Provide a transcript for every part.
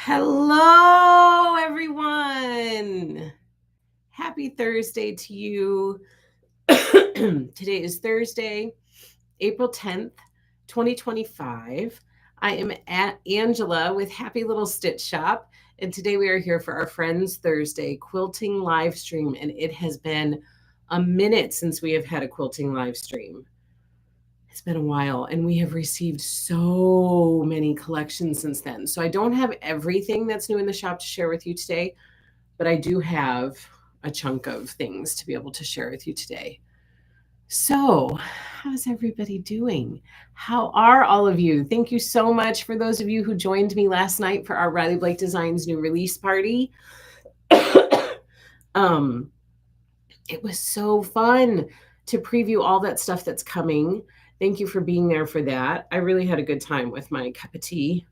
Hello, everyone. Happy Thursday to you. Today is Thursday, April 10th, 2025. I am at Angela with Happy Little Stitch Shop, and today we are here for our Friends Thursday quilting live stream, and it has been a minute since we have had a quilting live stream. It's been a while, and we have received so many collections since then. So I don't have everything that's new in the shop to share with you today, but I do have a chunk of things to be able to share with you today. So, how's everybody doing? How are all of you? Thank you so much for those of you who joined me last night for our Riley Blake Designs new release party. It was so fun to preview all that stuff that's coming. Thank you for being there for that. I really had a good time with my cup of tea,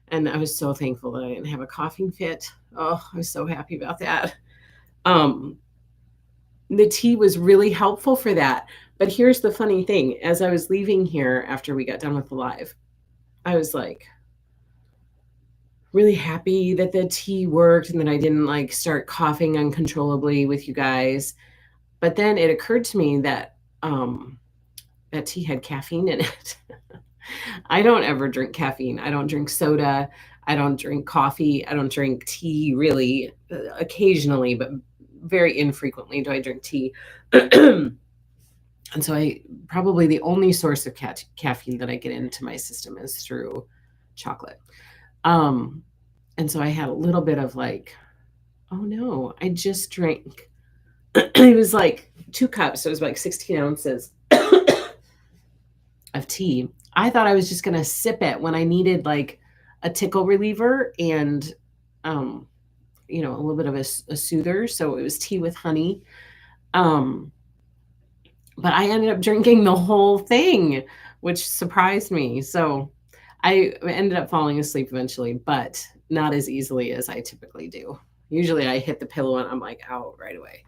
and I was so thankful that I didn't have a coughing fit. Oh, I was so happy about that. The tea was really helpful for that. But here's the funny thing. As I was leaving here after we got done with the live, I was like really happy that the tea worked and that I didn't start coughing uncontrollably with you guys. But then it occurred to me that that tea had caffeine in it. I don't ever drink caffeine. I don't drink soda. I don't drink coffee. I don't drink tea really. Occasionally, but very infrequently do I drink tea. And so probably the only source of caffeine that I get into my system is through chocolate. And so I had a little bit of oh no, I just drank. It was like 2 cups. So it was like 16 ounces of tea. I thought I was just going to sip it when I needed a tickle reliever and, a little bit of a soother. So it was tea with honey. But I ended up drinking the whole thing, which surprised me. So I ended up falling asleep eventually, but not as easily as I typically do. Usually I hit the pillow and I'm out right away.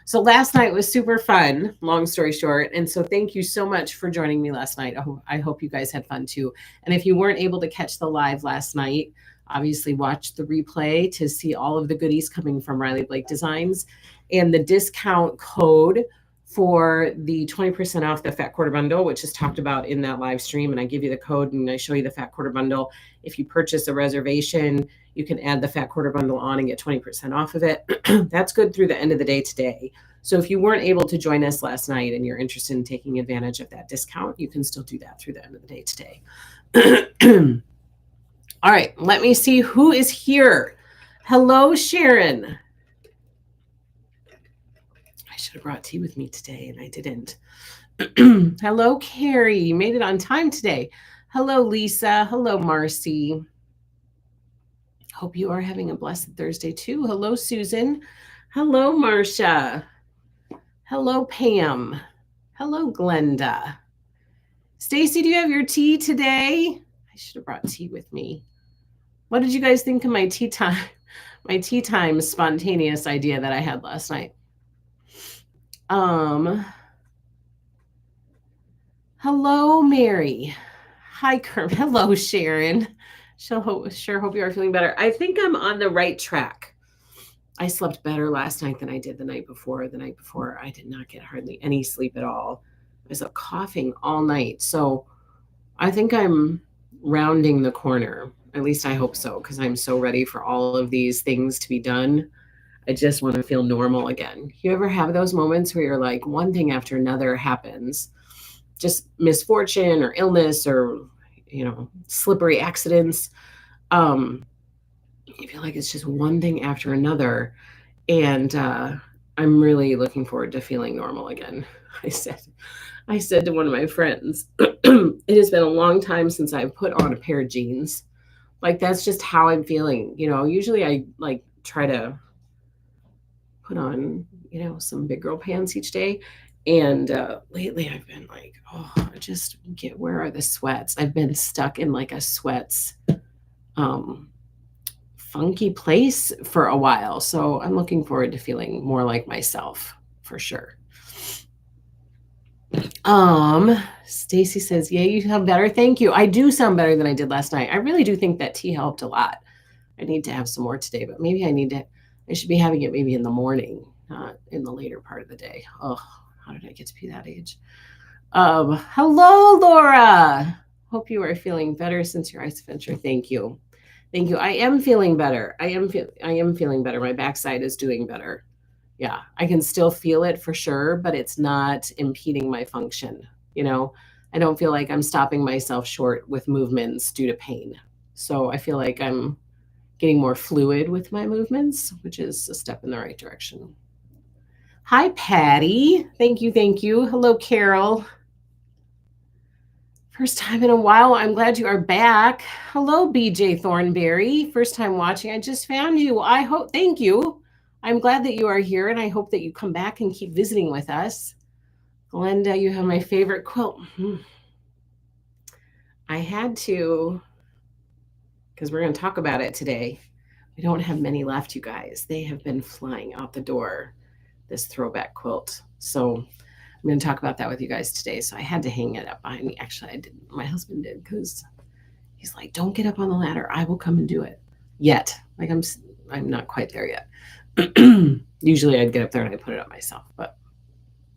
So last night was super fun, long story short. And so thank you so much for joining me last night. I hope you guys had fun too. And if you weren't able to catch the live last night, obviously watch the replay to see all of the goodies coming from Riley Blake Designs. And the discount code for the 20% off the Fat Quarter Bundle, which is talked about in that live stream. And I give you the code and I show you the Fat Quarter Bundle. If you purchase a reservation, you can add the Fat Quarter Bundle on and get 20% off of it. That's good through the end of the day today. So if you weren't able to join us last night and you're interested in taking advantage of that discount, you can still do that through the end of the day today. All right, let me see who is here. Hello, Sharon. I should have brought tea with me today and I didn't. Hello, Carrie. You made it on time today. Hello, Lisa. Hello, Marcy. Hope you are having a blessed Thursday too. Hello, Susan. Hello, Marcia. Hello, Pam. Hello, Glenda. Stacy, do you have your tea today? I should have brought tea with me. What did you guys think of my tea time? My tea time spontaneous idea that I had last night. Hello, Mary. Hi, Kerm. Hello, Sharon. Sure hope you are feeling better. I think I'm on the right track. I slept better last night than I did the night before. The night before, I did not get hardly any sleep at all. I was up coughing all night. So I think I'm rounding the corner. At least I hope so, because I'm so ready for all of these things to be done. I just want to feel normal again. You ever have those moments where you're like, one thing after another happens, just misfortune or illness or, slippery accidents. You feel like it's just one thing after another. And I'm really looking forward to feeling normal again. I said to one of my friends, it has been a long time since I've put on a pair of jeans. That's just how I'm feeling. Usually I try to put on, some big girl pants each day. And lately I've been where are the sweats? I've been stuck in a sweats funky place for a while. So I'm looking forward to feeling more like myself for sure. Stacy says, yeah, you sound better. Thank you. I do sound better than I did last night. I really do think that tea helped a lot. I need to have some more today, but maybe I should be having it maybe in the morning, not in the later part of the day. Oh, how did I get to be that age? Hello, Laura. Hope you are feeling better since your ice adventure. Thank you. Thank you. I am feeling better. I am feeling better. My backside is doing better. Yeah, I can still feel it for sure, but it's not impeding my function. You know, I don't feel like I'm stopping myself short with movements due to pain. So I feel like I'm getting more fluid with my movements, which is a step in the right direction. Hi, Patty. Thank you. Thank you. Hello, Carol. First time in a while. I'm glad you are back. Hello, BJ Thornberry. First time watching. I just found you. Thank you. I'm glad that you are here, and I hope that you come back and keep visiting with us. Glenda, you have my favorite quilt. I had to, because we're going to talk about it today. We don't have many left, you guys. They have been flying out the door, this throwback quilt. So I'm going to talk about that with you guys today. So I had to hang it up behind me. Actually, I didn't. My husband did, because he's like, don't get up on the ladder. I will come and do it. Yet. Like, I'm not quite there yet. Usually I'd get up there and I'd put it up myself, but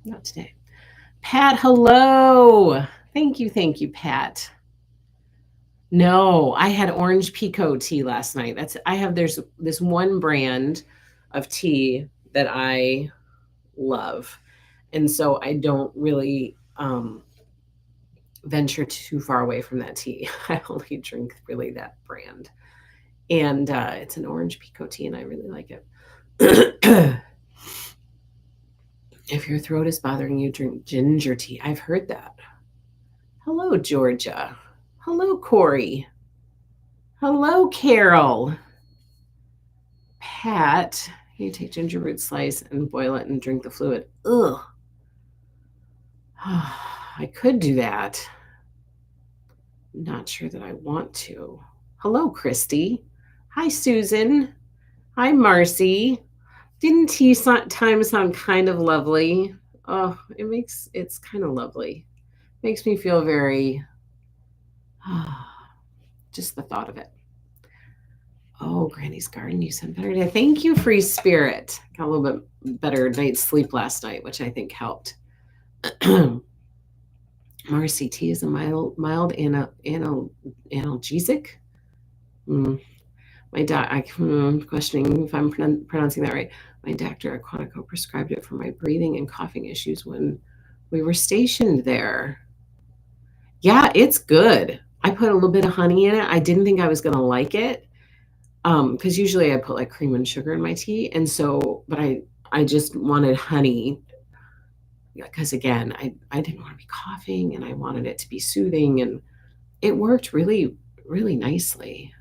not today. Pat, hello. Thank you, Pat. No, I had orange Pico tea last night. There's this one brand of tea that I love. And so I don't really venture too far away from that tea. I only drink really that brand. And it's an orange Pico tea, and I really like it. If your throat is bothering you, drink ginger tea. I've heard that. Hello, Georgia. Hello, Corey. Hello, Carol. Pat, you take ginger root slice and boil it and drink the fluid. Ugh. I could do that. Not sure that I want to. Hello, Christy. Hi, Susan. Hi, Marcy. Didn't tea time sound kind of lovely? Oh, it's kind of lovely. Makes me feel very, just the thought of it. Oh, Granny's Garden, you sound better today. Thank you, Free Spirit. Got a little bit better night's sleep last night, which I think helped. Marcy, tea is a mild analgesic. I'm questioning if I'm pronouncing that right. My doctor at Quantico prescribed it for my breathing and coughing issues when we were stationed there. Yeah, it's good. I put a little bit of honey in it. I didn't think I was going to like it, because usually I put like cream and sugar in my tea. And so, but I just wanted honey, because again, I didn't want to be coughing, and I wanted it to be soothing, and it worked really, really nicely.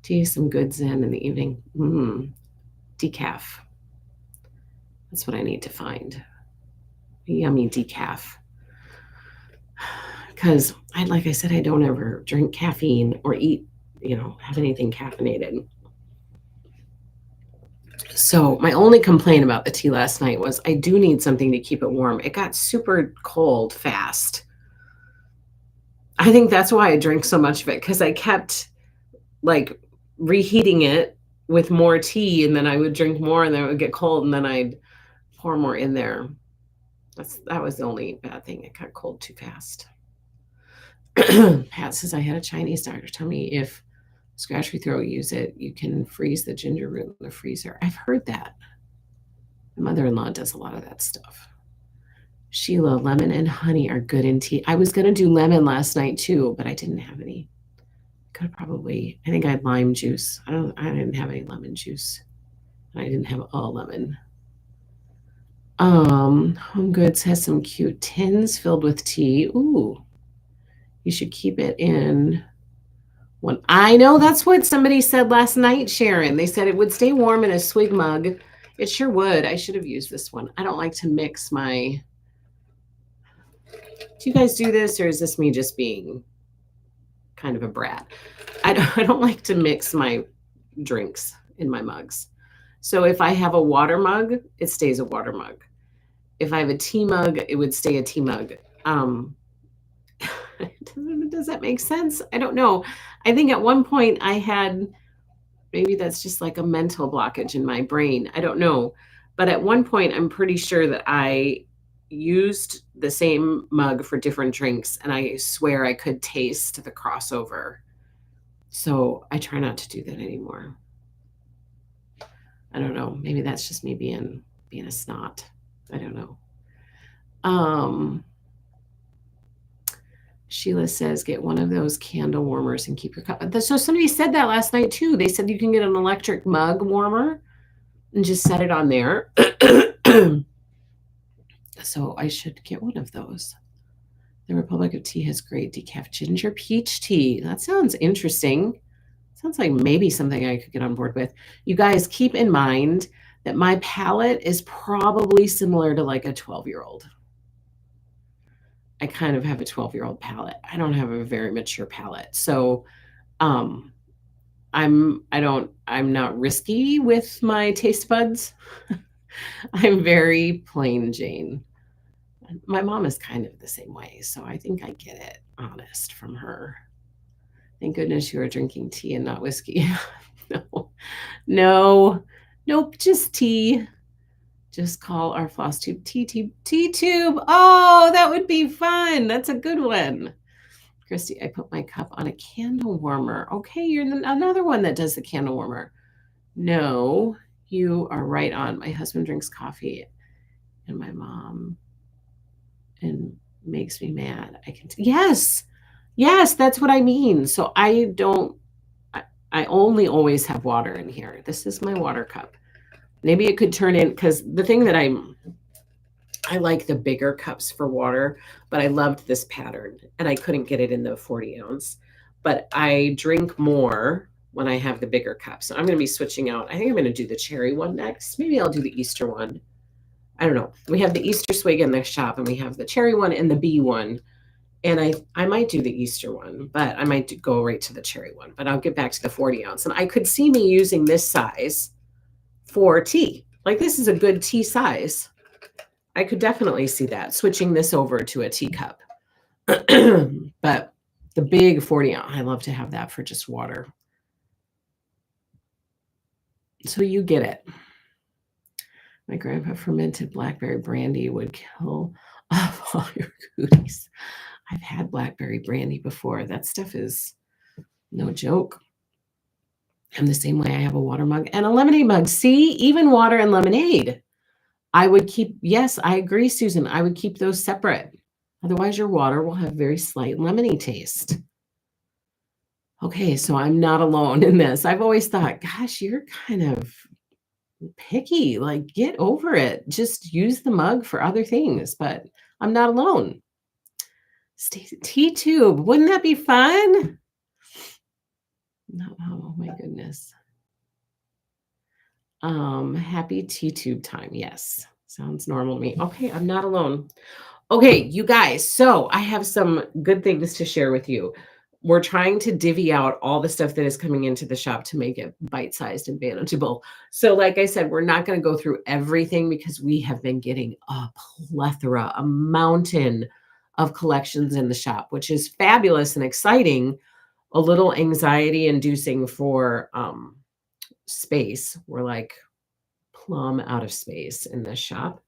Tea, some good zen in the evening. Decaf. That's what I need to find. Yummy decaf. Because like I said, I don't ever drink caffeine or eat, have anything caffeinated. So my only complaint about the tea last night was I do need something to keep it warm. It got super cold fast. I think that's why I drank so much of it, because I kept like reheating it with more tea, and then I would drink more, and then it would get cold, and then I'd pour more in there. That was the only bad thing. It got cold too fast. Pat says, I had a Chinese doctor tell me if scratch your throat, use it, you can freeze the ginger root in the freezer. I've heard that. My mother-in-law does a lot of that stuff. Sheila, lemon and honey are good in tea. I was going to do lemon last night too, but I didn't have any. I think I had lime juice. I didn't have any lemon juice. I didn't have all lemon. Home Goods has some cute tins filled with tea. Ooh, you should keep it in one. I know that's what somebody said last night, Sharon. They said it would stay warm in a swig mug. It sure would. I should have used this one. I don't like to mix my... Do you guys do this, or is this me just being kind of a brat? I don't like to mix my drinks in my mugs. So if I have a water mug, it stays a water mug. If I have a tea mug, it would stay a tea mug. Does that make sense? I don't know. I think at one point I had maybe that's just like a mental blockage in my brain. I don't know. But at one point, I'm pretty sure that I used the same mug for different drinks, and I swear I could taste the crossover. So I try not to do that anymore. I don't know. Maybe that's just me being a snot. I don't know. Um, Sheila says, get one of those candle warmers and keep your cup. So somebody said that last night too. They said you can get an electric mug warmer and just set it on there. So I should get one of those. The Republic of Tea has great decaf ginger peach tea. That sounds interesting. Sounds like maybe something I could get on board with. You guys keep in mind that my palate is probably similar to like a 12-year-old. I kind of have a 12-year-old palate. I don't have a very mature palate. So I'm not risky with my taste buds. I'm very plain Jane. My mom is kind of the same way, so I think I get it honest from her. Thank goodness you are drinking tea and not whiskey. No, nope, just tea. Just call our floss tube tea tube. Oh, that would be fun. That's a good one. Christy, I put my cup on a candle warmer. Okay, you're another one that does the candle warmer. No, you are right on. My husband drinks coffee, and my mom and makes me mad. Yes, that's what I mean. So I only always have water in here. This is my water cup. Maybe it could turn in, because the thing that I like the bigger cups for water, but I loved this pattern and I couldn't get it in the 40 ounce. But I drink more when I have the bigger cup. So I'm going to be switching out. I think I'm going to do the cherry one next. Maybe I'll do the Easter one. I don't know. We have the Easter swig in the shop, and we have the cherry one and the bee one. And I might do the Easter one, but I might go right to the cherry one. But I'll get back to the 40 ounce. And I could see me using this size for tea. Like, this is a good tea size. I could definitely see that, switching this over to a teacup. But the big 40 ounce, I love to have that for just water. So you get it. My grandpa fermented blackberry brandy would kill off all your cooties. I've had blackberry brandy before. That stuff is no joke. I'm the same way. I have a water mug and a lemonade mug. See, even water and lemonade. I would keep, yes, I agree, Susan. I would keep those separate. Otherwise, your water will have very slight lemony taste. Okay, so I'm not alone in this. I've always thought, gosh, you're kind of picky. Like, get over it. Just use the mug for other things, but I'm not alone. Tea tube, wouldn't that be fun? No, oh my goodness. Happy tea tube time. Yes, sounds normal to me. Okay, I'm not alone. Okay, you guys, so I have some good things to share with you. We're trying to divvy out all the stuff that is coming into the shop to make it bite-sized and manageable. So like I said, we're not going to go through everything because we have been getting a plethora, a mountain of collections in the shop, which is fabulous and exciting, a little anxiety inducing for space. We're like plumb out of space in this shop.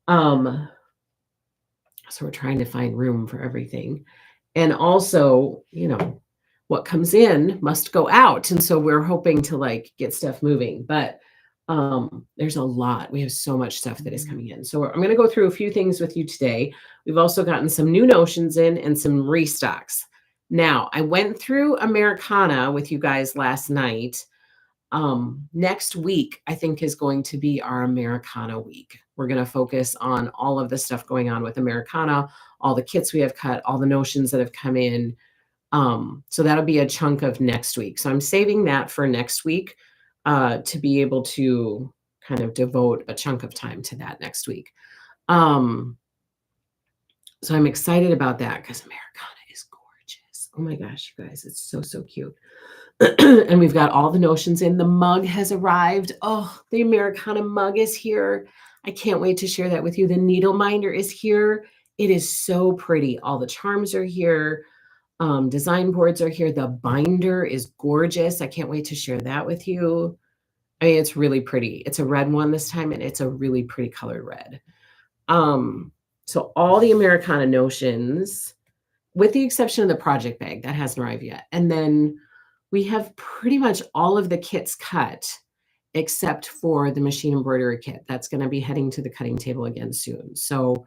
So we're trying to find room for everything. And also, what comes in must go out. And so we're hoping to like get stuff moving. But there's a lot. We have so much stuff that is coming in. So I'm going to go through a few things with you today. We've also gotten some new notions in and some restocks. Now, I went through Americana with you guys last night. Next week, I think, is going to be our Americana week. We're going to focus on all of the stuff going on with Americana, all the kits we have cut, all the notions that have come in. So that'll be a chunk of next week. So I'm saving that for next week to be able to kind of devote a chunk of time to that next week. So I'm excited about that because Americana is gorgeous. Oh my gosh, you guys, it's so, so cute. And we've got all the notions in. The mug has arrived. Oh, the Americana mug is here. I can't wait to share that with you. The needle minder is here. It is so pretty. All the charms are here. Design boards are here. The binder is gorgeous. I can't wait to share that with you. I mean, it's really pretty. It's a red one this time, and it's a really pretty colored red. So all the Americana notions, with the exception of the project bag, that hasn't arrived yet. And then we have pretty much all of the kits cut, except for the machine embroidery kit. That's going to be heading to the cutting table again soon. So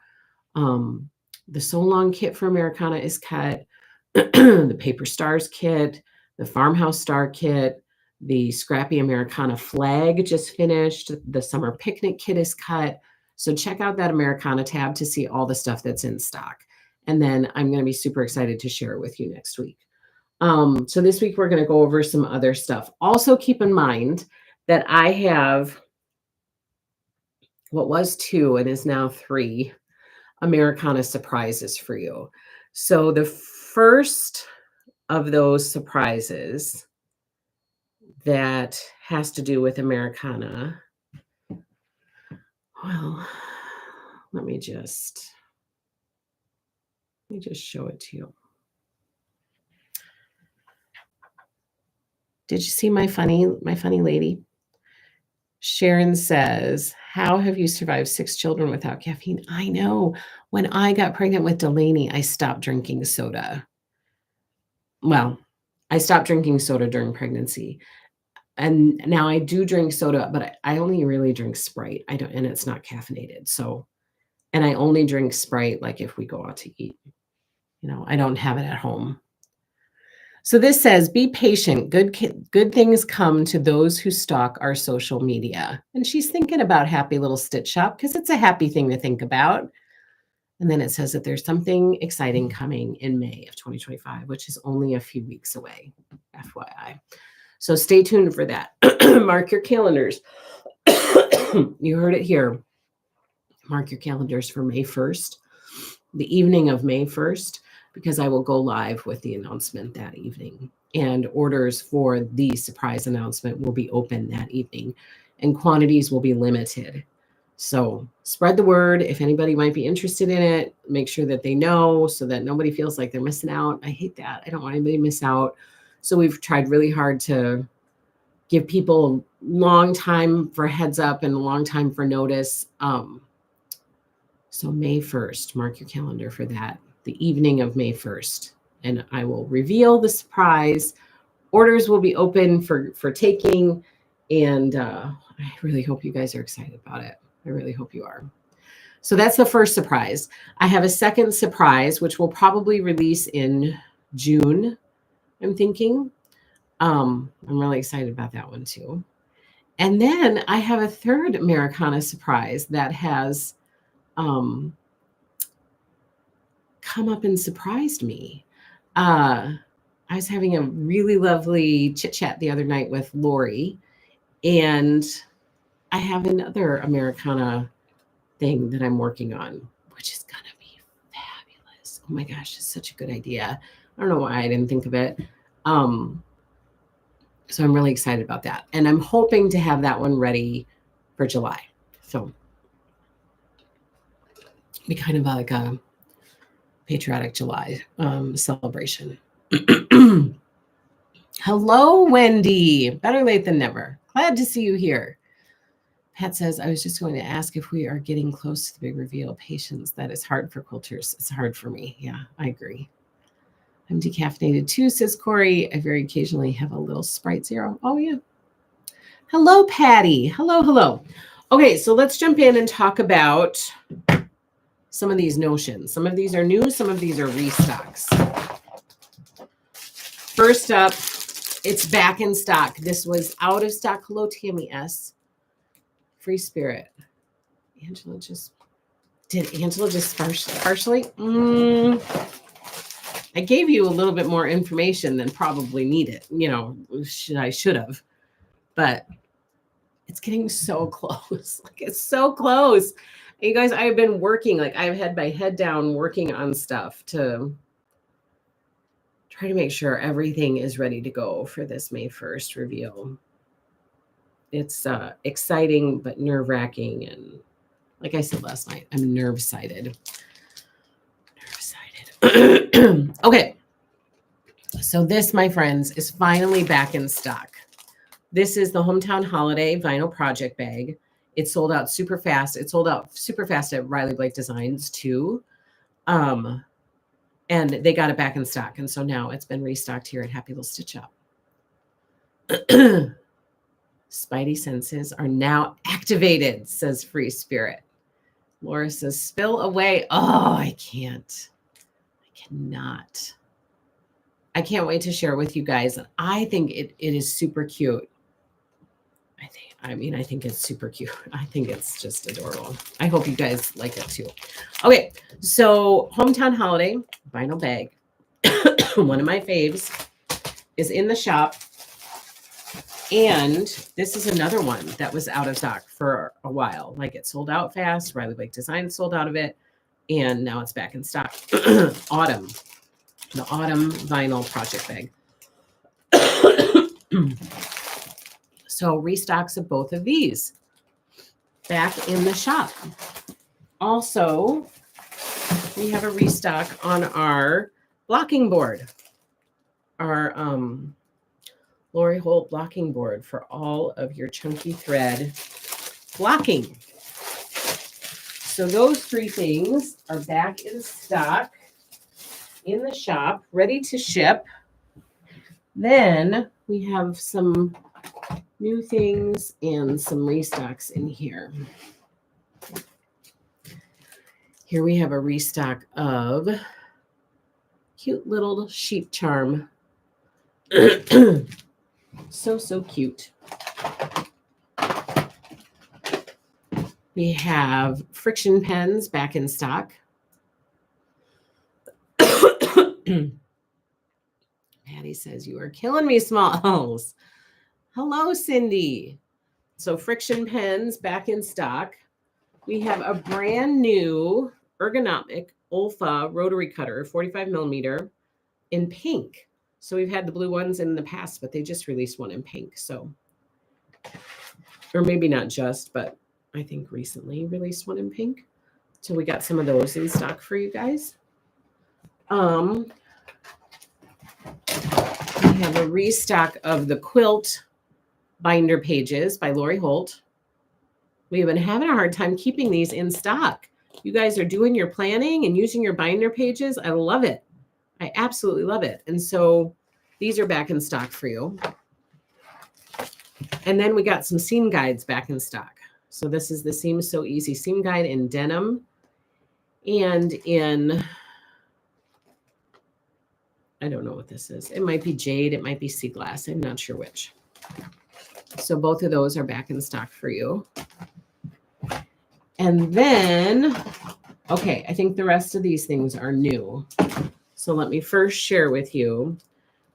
the So Long kit for Americana is cut. The Paper Stars kit, the Farmhouse Star kit, the Scrappy Americana flag just finished. The Summer Picnic kit is cut. So check out that Americana tab to see all the stuff that's in stock. And then I'm going to be super excited to share it with you next week. So this week we're going to go over some other stuff. Also keep in mind that I have what was 2 and is now 3 Americana surprises for you. So the first of those surprises that has to do with Americana. Well, let me just show it to you. Did you see my funny lady? Sharon says, how have you survived 6 children without caffeine? I know. When I got pregnant with Delaney, I stopped drinking soda. Well, I stopped drinking soda during pregnancy. And now I do drink soda, but I only really drink Sprite. I don't, and it's not caffeinated. So, and I only drink Sprite like if we go out to eat. You know, I don't have it at home. So this says, be patient. Good things come to those who stalk our social media. And she's thinking about Happy Little Stitch Shop because it's a happy thing to think about. And then it says that there's something exciting coming in May of 2025, which is only a few weeks away, FYI. So stay tuned for that. Mark your calendars. You heard it here. Mark your calendars for May 1st, the evening of May 1st, because I will go live with the announcement that evening. And orders for the surprise announcement will be open that evening, and quantities will be limited. So spread the word. If anybody might be interested in it, make sure that they know so that nobody feels like they're missing out. I hate that. I don't want anybody to miss out. So we've tried really hard to give people a long time for heads up and a long time for notice. So May 1st, mark your calendar for that, the evening of May 1st. And I will reveal the surprise. Orders will be open for taking. And I really hope you guys are excited about it. I really hope you are. So that's the first surprise. I have a second surprise, which will probably release in June, I'm thinking. I'm really excited about that one too. And then I have a third Americana surprise that has come up and surprised me. I was having a really lovely chit chat the other night with Lori, and I have another Americana thing that I'm working on, which is going to be fabulous. Oh my gosh, it's such a good idea. I don't know why I didn't think of it. So I'm really excited about that. And I'm hoping to have that one ready for July. So it'll be kind of like a patriotic July celebration. Hello, Wendy. Better late than never. Glad to see you here. Pat says, I was just going to ask if we are getting close to the big reveal. Patience, that is hard for quilters. It's hard for me. Yeah, I agree. I'm decaffeinated too, says Corey. I very occasionally have a little Sprite Zero. Oh, yeah. Hello, Patty. Hello. Okay, so let's jump in and talk about some of these notions. Some of these are new. Some of these are restocks. First up, it's back in stock. This was out of stock. Hello, Tammy S. Free Spirit. Did Angela just partially? I gave you a little bit more information than probably needed. You know, I should have. But it's getting so close. Like, it's so close. You guys, I've been working. Like, I've had my head down working on stuff to try to make sure everything is ready to go for this May 1st reveal. It's exciting, but nerve-wracking. And like I said last night, I'm nerve-sighted. Okay. So this, my friends, is finally back in stock. This is the Hometown Holiday Vinyl Project Bag. It sold out super fast. It sold out super fast at Riley Blake Designs too. And they got it back in stock. And so now it's been restocked here at Happy Little Stitch Shop. Spidey senses are now activated, says Free Spirit. Laura says, spill away. Oh, I can't. I cannot. I can't wait to share with you guys. I think it is super cute. I think it's super cute. I think it's just adorable. I hope you guys like it too. Okay, so Hometown Holiday vinyl bag. One of my faves is in the shop. And this is another one that was out of stock for a while. Like it sold out fast. Riley Blake Design sold out of it. And now it's back in stock. Autumn. The Autumn Vinyl Project Bag. So restocks of both of these back in the shop. Also, we have a restock on our blocking board. Our Lori Holt blocking board for all of your chunky thread blocking. So those three things are back in stock in the shop, ready to ship. Then we have some new things and some restocks in here. Here we have a restock of cute little sheep charm. So cute. We have friction pens back in stock. Patty says, you are killing me, Smalls. Hello, Cindy. So friction pens back in stock. We have a brand new ergonomic Olfa rotary cutter, 45 millimeter in pink. So we've had the blue ones in the past, but they just released one in pink. So, or maybe not just, but I think recently released one in pink. So we got some of those in stock for you guys. We have a restock of the quilt binder pages by Lori Holt. We've been having a hard time keeping these in stock. You guys are doing your planning and using your binder pages. I love it. I absolutely love it. And so these are back in stock for you. And then we got some seam guides back in stock. So this is the Seam So Easy seam guide in denim and in, I don't know what this is. It might be jade. It might be sea glass. I'm not sure which. So both of those are back in stock for you. And then, okay, I think the rest of these things are new. So let me first share with you.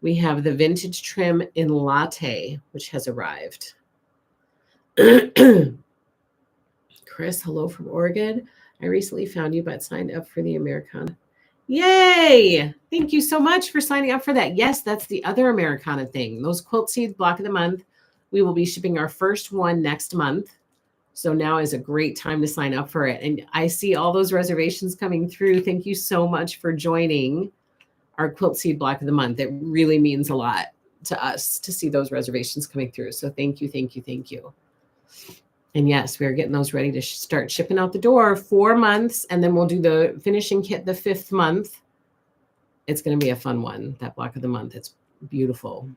We have the vintage trim in latte, which has arrived. Chris, hello from Oregon. I recently found you, but signed up for the Americana. Yay! Thank you so much for signing up for that. Yes, that's the other Americana thing. Those Quilt Seeds Block of the Month. We will be shipping our first one next month. So now is a great time to sign up for it. And I see all those reservations coming through. Thank you so much for joining our Quilt Seed Block of the Month. It really means a lot to us to see those reservations coming through. So thank you, thank you, thank you. And yes, we're getting those ready to start shipping out the door. 4 months, and then we'll do the finishing kit the 5th month. It's going to be a fun one, that block of the month. It's beautiful.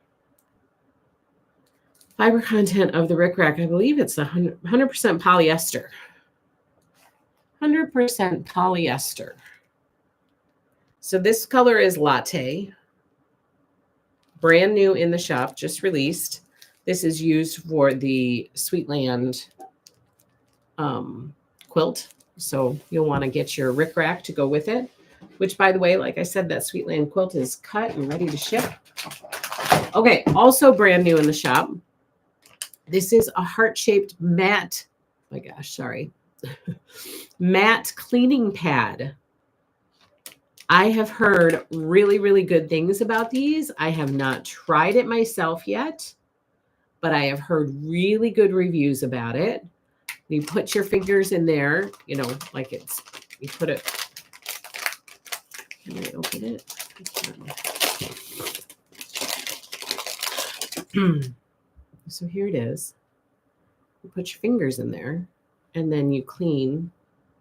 Fiber content of the rickrack, I believe it's 100% polyester. 100% polyester. So this color is latte. Brand new in the shop, just released. This is used for the Sweetland quilt. So you'll want to get your rickrack to go with it. Which, by the way, like I said, that Sweetland quilt is cut and ready to ship. Okay, also brand new in the shop. This is a heart-shaped matte, oh my gosh, sorry, matte cleaning pad. I have heard really, really good things about these. I have not tried it myself yet, but I have heard really good reviews about it. You put your fingers in there, you know, like it's, you put it, can I open it? I can. So here it is. You put your fingers in there, and then you clean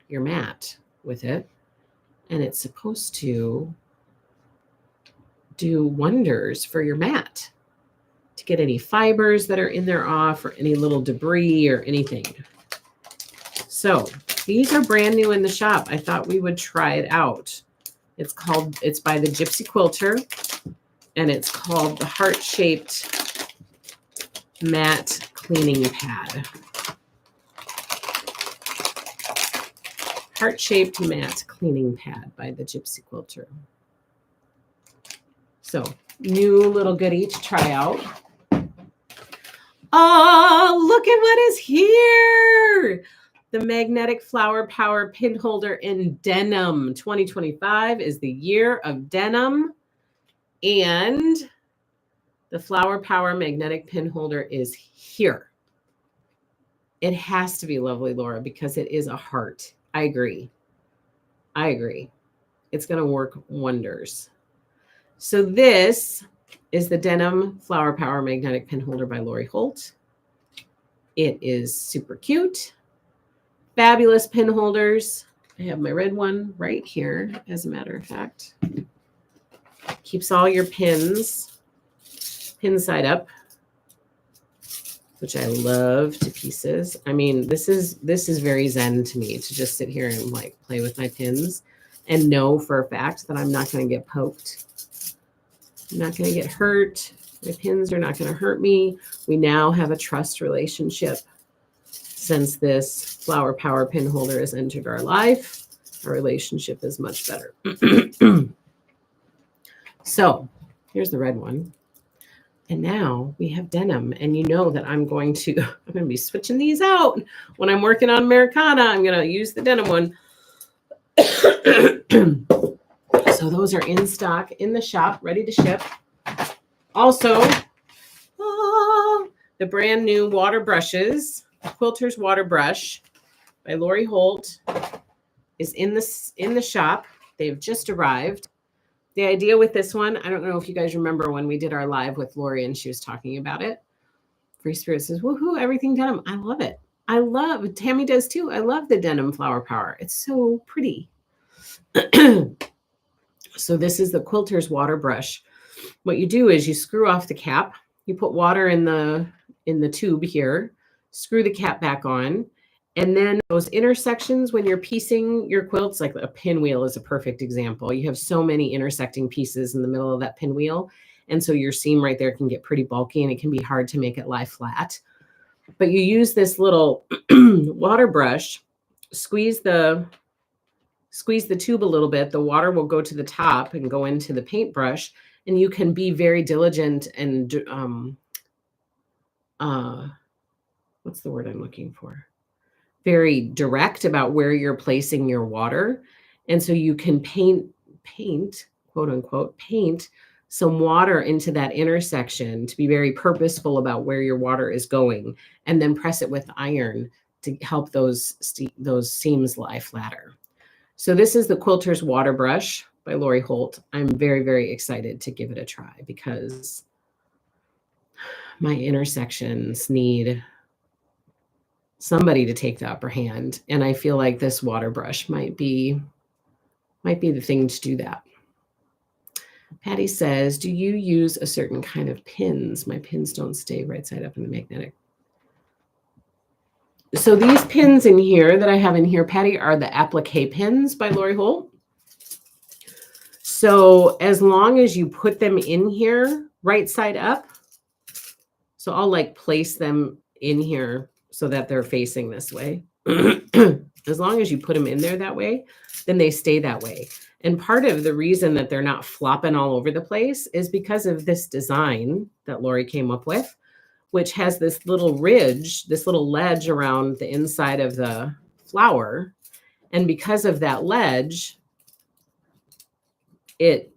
your mat with it. And it's supposed to do wonders for your mat, to get any fibers that are in there off, or any little debris or anything. So these are brand new in the shop. I thought we would try it out. It's by the Gypsy Quilter, and it's called the Heart-Shaped Mat Cleaning Pad. Heart-Shaped Mat Cleaning Pad by the Gypsy Quilter. So, new little goodie to try out. Oh, look at what is here. The Magnetic Flower Power Pin Holder in Denim. 2025 is the year of denim. And the Flower Power Magnetic Pin Holder is here. It has to be lovely, Laura, because it is a heart. I agree. It's going to work wonders. So this is the Denim Flower Power Magnetic Pin Holder by Lori Holt. It is super cute. Fabulous pin holders. I have my red one right here, as a matter of fact. Keeps all your pins pin side up, which I love to pieces. I mean, this is very zen to me, to just sit here and like play with my pins and know for a fact that I'm not going to get poked. I'm not going to get hurt. My pins are not going to hurt me. We now have a trust relationship since this Flower Power pin holder has entered our life. Our relationship is much better. So here's the red one. And now we have denim, and you know that I'm going to be switching these out. When I'm working on Americana, I'm going to use the denim one. So those are in stock in the shop, ready to ship. Also, the brand new water brushes, Quilter's Water Brush by Lori Holt, is in the shop. They've just arrived. The idea with this one, I don't know if you guys remember when we did our live with Lori and she was talking about it. Free Spirit says, woohoo, everything denim. I love it. Tammy does too. I love the denim Flower Power. It's so pretty. So this is the Quilter's Water Brush. What you do is you screw off the cap. You put water in the tube here, screw the cap back on, and then those intersections when you're piecing your quilts, like a pinwheel is a perfect example. You have so many intersecting pieces in the middle of that pinwheel. And so your seam right there can get pretty bulky and it can be hard to make it lie flat. But you use this little water brush, squeeze the tube a little bit. The water will go to the top and go into the paintbrush. And you can be very diligent and, what's the word I'm looking for? Very direct about where you're placing your water. And so you can paint, quote unquote, paint some water into that intersection to be very purposeful about where your water is going, and then press it with iron to help those seams lie flatter. So this is the Quilter's Water Brush by Lori Holt. I'm very, very excited to give it a try because my intersections need somebody to take the upper hand. And I feel like this water brush might be the thing to do that. Patty says, do you use a certain kind of pins? My pins don't stay right side up in the magnetic. So these pins in here that I have in here, Patty, are the applique pins by Lori Holt. So as long as you put them in here right side up, so I'll like place them in here so that they're facing this way. As long as you put them in there that way, then they stay that way. And part of the reason that they're not flopping all over the place is because of this design that Lori came up with, which has this little ridge, this little ledge around the inside of the flower. And because of that ledge, it,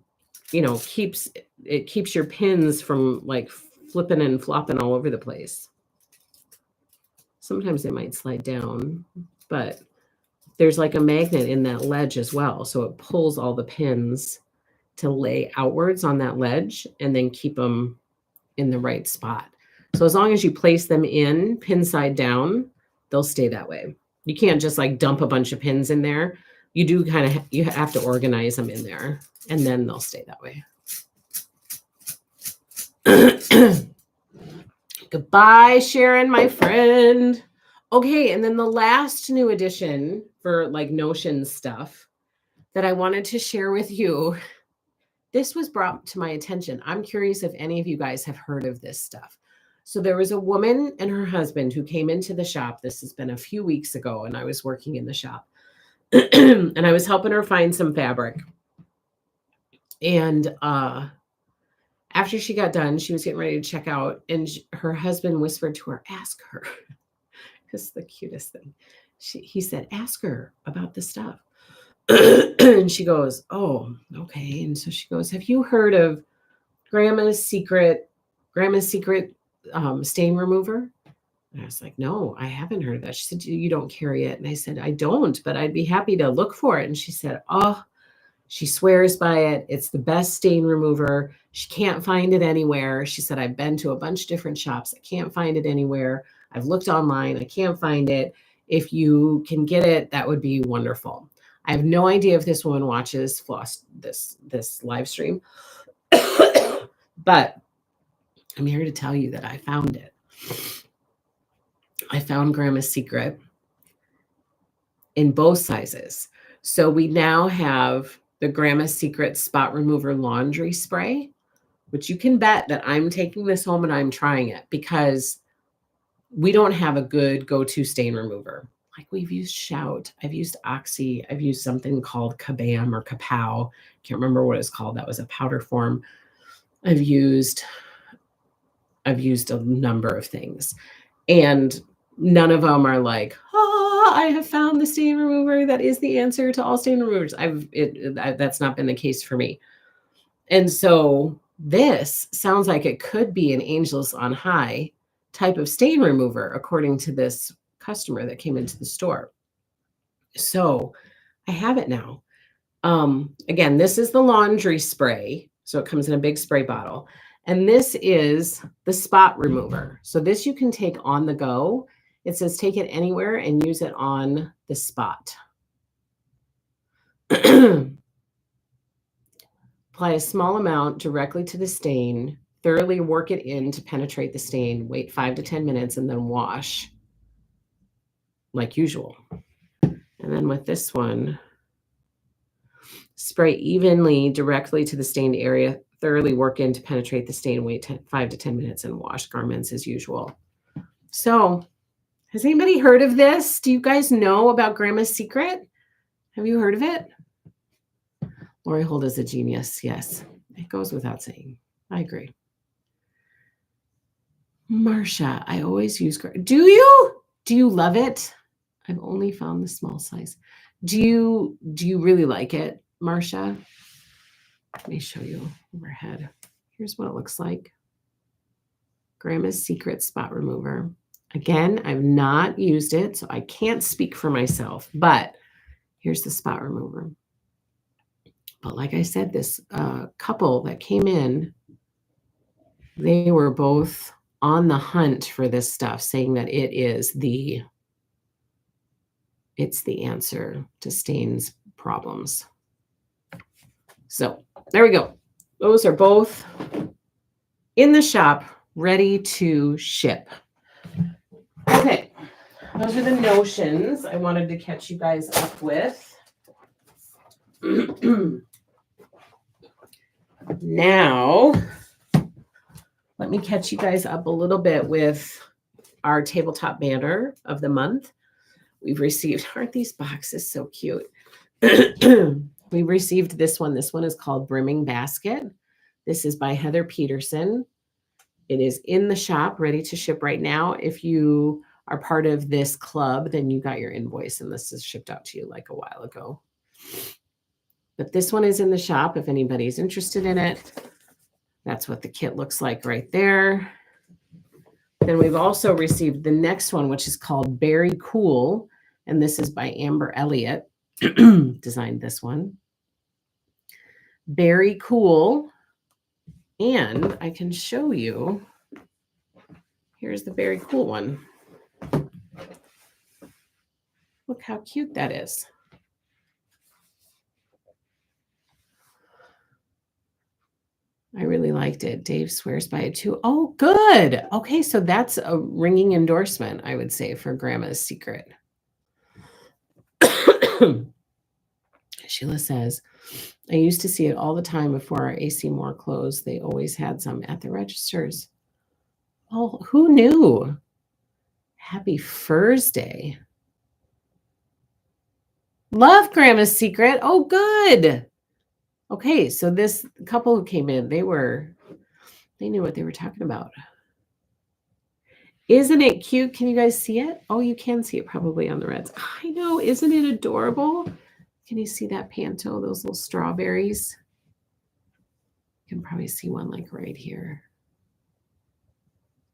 keeps your pins from like flipping and flopping all over the place. Sometimes they might slide down, but there's like a magnet in that ledge as well. So it pulls all the pins to lay outwards on that ledge and then keep them in the right spot. So as long as you place them in pin side down, they'll stay that way. You can't just like dump a bunch of pins in there. You do kind of, you have to organize them in there and then they'll stay that way. Goodbye, Sharon, my friend. Okay, and then the last new addition for like Notion stuff that I wanted to share with you. This was brought to my attention. I'm curious if any of you guys have heard of this stuff. So there was a woman and her husband who came into the shop. This has been a few weeks ago, and I was working in the shop. And I was helping her find some fabric. And after she got done, she was getting ready to check out, and her husband whispered to her, "Ask her." This is the cutest thing. He said, "Ask her about the stuff." And she goes, "Oh, okay." And so she goes, "Have you heard of Grandma's Secret stain remover?" And I was like, "No, I haven't heard of that." She said, "You don't carry it?" And I said, "I don't, but I'd be happy to look for it." And she said, "Oh, she swears by it. It's the best stain remover. She can't find it anywhere." She said, "I've been to a bunch of different shops. I can't find it anywhere. I've looked online. I can't find it. If you can get it, that would be wonderful." I have no idea if this woman watches this live stream, but I'm here to tell you that I found it. I found Grandma's Secret in both sizes. So we now have the Grandma's Secret Spot Remover Laundry Spray, which you can bet that I'm taking this home and I'm trying it because we don't have a good go-to stain remover. Like we've used Shout, I've used Oxy, I've used something called Kabam or Kapow. Can't remember what it's called. That was a powder form. I've used a number of things, and none of them are like, I have found the stain remover that is the answer to all stain removers. That's not been the case for me. And so this sounds like it could be an Angels on High type of stain remover, according to this customer that came into the store. So I have it now. Again, this is the laundry spray. So it comes in a big spray bottle. And this is the spot remover. So this you can take on the go. It says take it anywhere and use it on the spot. Apply a small amount directly to the stain. Thoroughly work it in to penetrate the stain. Wait 5 to 10 minutes and then wash like usual. And then with this one, spray evenly directly to the stained area. Thoroughly work in to penetrate the stain. Wait 5 to 10 minutes and wash garments as usual. So, has anybody heard of this? Do you guys know about Grandma's Secret? Have you heard of it? Lori Holt is a genius. Yes, it goes without saying. I agree. Marcia, I always use. Do you? Do you love it? I've only found the small size. Do you really like it, Marcia? Let me show you overhead. Here's what it looks like. Grandma's Secret Spot Remover. Again, I've not used it, so I can't speak for myself, but here's the spot remover. But like I said, this couple that came in, they were both on the hunt for this stuff, saying that it's the answer to stains problems. So there we go. Those are both in the shop, ready to ship. Okay, those are the notions I wanted to catch you guys up with. Now, let me catch you guys up a little bit with our tabletop banner of the month. We've received, aren't these boxes so cute? We received this one. This one is called Brimming Basket. This is by Heather Peterson. It is in the shop, ready to ship right now. If you are part of this club, then you got your invoice, and this is shipped out to you like a while ago. But this one is in the shop if anybody's interested in it. That's what the kit looks like right there. Then we've also received the next one, which is called Berry Cool, and this is by Amber Elliott. Designed this one. Berry Cool. And I can show you here's the very cool one. Look how cute that is. I really liked it. Dave swears by it too. Oh, good. Okay, so that's a ringing endorsement, I would say, for Grandma's Secret. Sheila says, I used to see it all the time before our AC Moore closed. They always had some at the registers. Oh, who knew? Happy Furs Day. Love Grandma's Secret. Oh, good. Okay, so this couple who came in, they knew what they were talking about. Isn't it cute? Can you guys see it? Oh, you can see it probably on the reds. I know. Isn't it adorable? Can you see that panto, those little strawberries? You can probably see one like right here.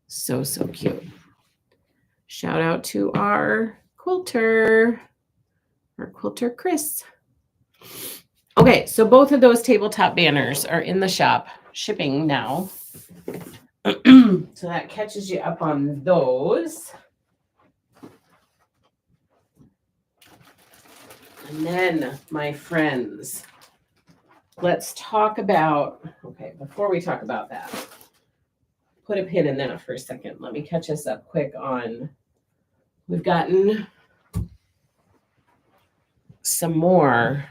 So, so cute. Shout out to our quilter Chris. Okay, so both of those tabletop banners are in the shop shipping now. So that catches you up on those. And then, my friends, let's talk about, okay, before we talk about that, put a pin in that for a second. Let me catch us up quick on, we've gotten some more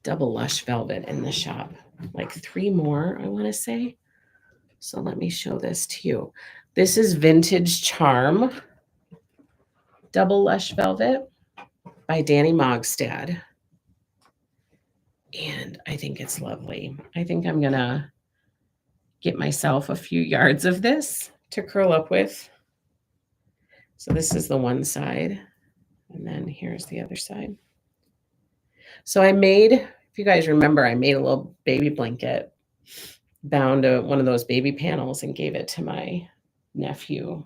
double lush velvet in the shop, like 3 more, I want to say. So let me show this to you. This is Vintage Charm double lush velvet by Danny Mogstad. And I think it's lovely. I think I'm going to get myself a few yards of this to curl up with. So this is the one side. And then here's the other side. So I made, if you guys remember, I made a little baby blanket, bound one of those baby panels and gave it to my nephew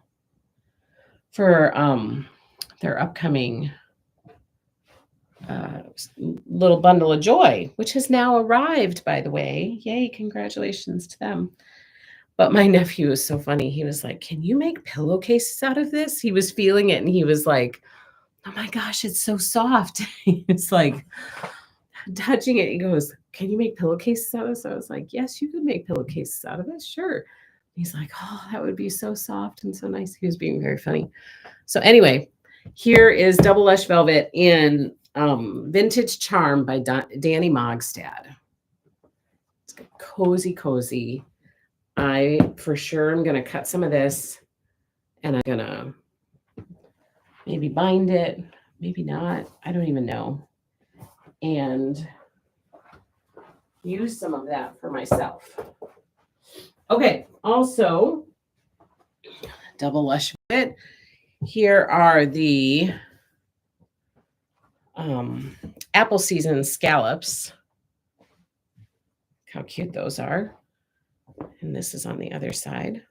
for their upcoming little bundle of joy, which has now arrived, by the way. Yay, congratulations to them. But my nephew was so funny. He was like, can you make pillowcases out of this? He was feeling it and he was like, oh my gosh, it's so soft. It's like touching it. He goes, can you make pillowcases out of this? I was like, yes, you could make pillowcases out of it. Sure. He's like, oh, that would be so soft and so nice. He was being very funny. So anyway, here is Double Lush Velvet in Vintage Charm by Danny Mogstad. It's cozy, cozy. I for sure am going to cut some of this and I'm going to maybe bind it, maybe not. I don't even know. And use some of that for myself. Okay, also, Double Lush Velvet. Here are the apple season scallops. How cute those are. And this is on the other side.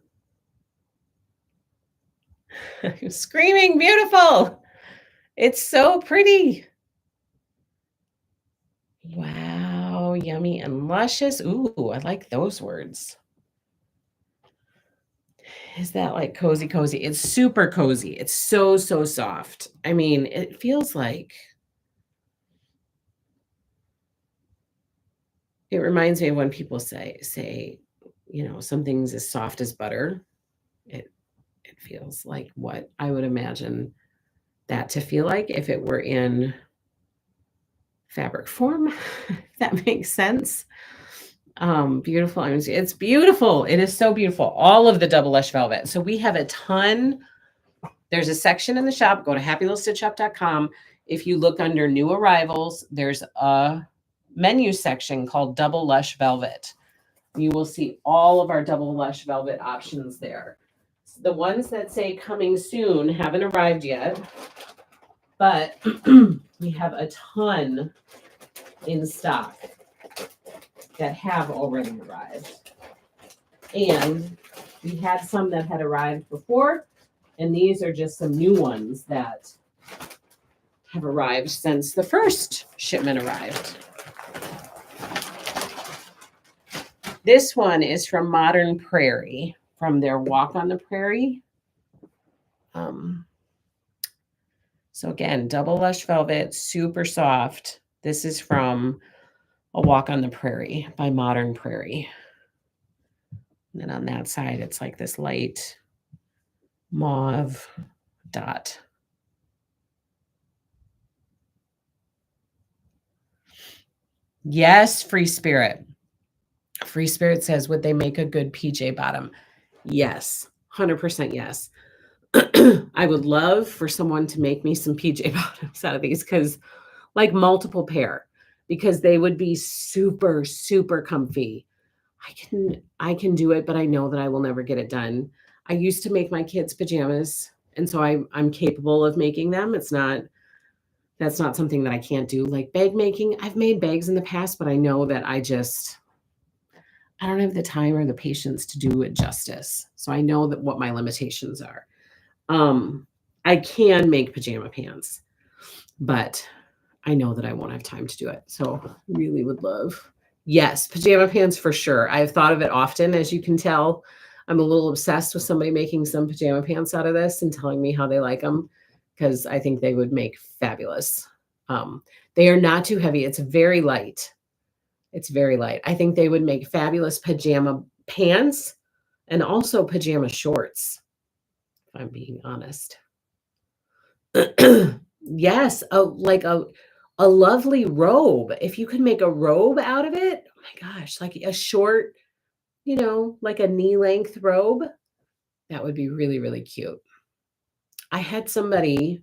I'm screaming, beautiful. It's so pretty. Wow, yummy and luscious. Ooh, I like those words. Is that like cozy, cozy? It's super cozy. It's so, so soft. I mean, it feels like, it reminds me of when people say, you know, something's as soft as butter. It feels like what I would imagine that to feel like if it were in fabric form, if that makes sense. Beautiful. I mean, it's beautiful. It is so beautiful. All of the Double Lush Velvet. So we have a ton. There's a section in the shop. Go to happylittlestitchshop.com. If you look under new arrivals, there's a menu section called Double Lush Velvet. You will see all of our Double Lush Velvet options there. The ones that say coming soon haven't arrived yet, but we have a ton in stock that have already arrived. And we had some that had arrived before, and these are just some new ones that have arrived since the first shipment arrived. This one is from Modern Prairie from their Walk on the Prairie. So again, double lush velvet, super soft. This is from A Walk on the Prairie by Modern Prairie. And then on that side, it's like this light mauve dot. Yes, Free Spirit. Free Spirit says, would they make a good PJ bottom? Yes, 100% yes. I would love for someone to make me some PJ bottoms out of these, because like multiple pair, because they would be super, super comfy. I can do it, but I know that I will never get it done. I used to make my kids pajamas, and so I'm capable of making them. That's not something that I can't do. Like bag making, I've made bags in the past, but I know that I don't have the time or the patience to do it justice. So I know that what my limitations are. I can make pajama pants, but I know that I won't have time to do it. So really would love. Yes, pajama pants for sure. I've thought of it often, as you can tell. I'm a little obsessed with somebody making some pajama pants out of this and telling me how they like them, because I think they would make fabulous. They are not too heavy. It's very light. It's very light. I think they would make fabulous pajama pants and also pajama shorts, if I'm being honest. Yes, like a lovely robe. If you could make a robe out of it, oh my gosh, like a short, like a knee-length robe, that would be really, really cute. I had somebody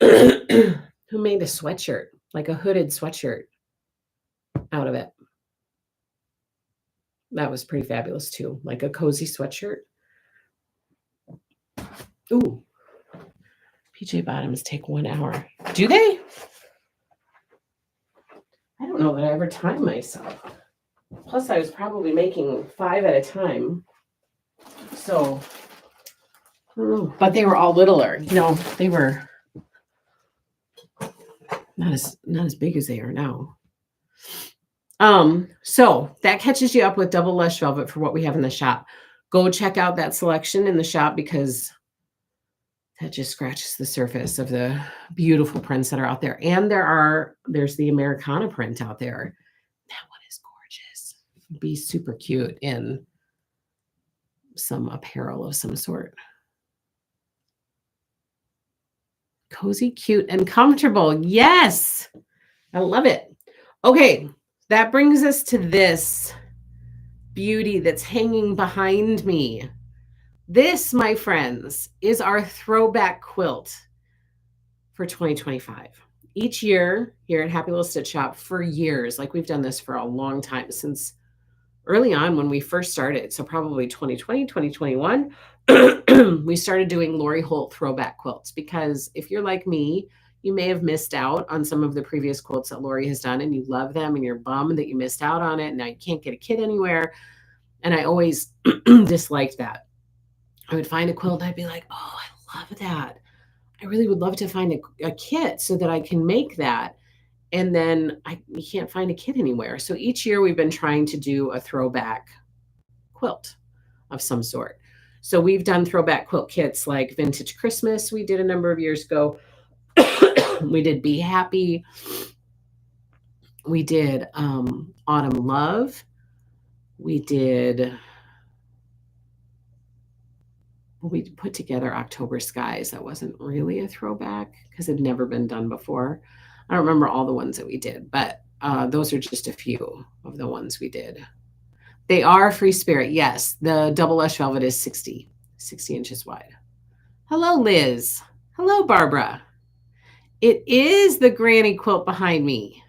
who made a sweatshirt, like a hooded sweatshirt out of it. That was pretty fabulous too, like a cozy sweatshirt. Ooh. PJ bottoms take 1 hour. Do they? I don't know that I ever time myself. Plus, I was probably making 5 at a time. So, I don't know. But they were all littler. They were not as big as they are now. So that catches you up with double lush velvet for what we have in the shop. Go check out that selection in the shop, because that just scratches the surface of the beautiful prints that are out there. And there's the Americana print out there. That one is gorgeous. It'd be super cute in some apparel of some sort. Cozy, cute, and comfortable. Yes. I love it. Okay. That brings us to this beauty that's hanging behind me. This, my friends, is our throwback quilt for 2025. Each year here at Happy Little Stitch Shop, for years, like we've done this for a long time, since early on when we first started. So probably 2020, 2021, we started doing Lori Holt throwback quilts, because if you're like me, you may have missed out on some of the previous quilts that Lori has done, and you love them and you're bummed that you missed out on it. Now you can't get a kit anywhere. And I always disliked that. I would find a quilt and I'd be like, oh, I love that. I really would love to find a kit so that I can make that. And then you can't find a kit anywhere. So each year we've been trying to do a throwback quilt of some sort. So we've done throwback quilt kits like Vintage Christmas, we did a number of years ago. We did Be Happy. We did Autumn Love. We put together October Skies. That wasn't really a throwback because it had never been done before. I don't remember all the ones that we did, but those are just a few of the ones we did. They are Free Spirit. Yes, the double lush velvet is 60 inches wide. Hello, Liz. Hello, Barbara. It is the granny quilt behind me.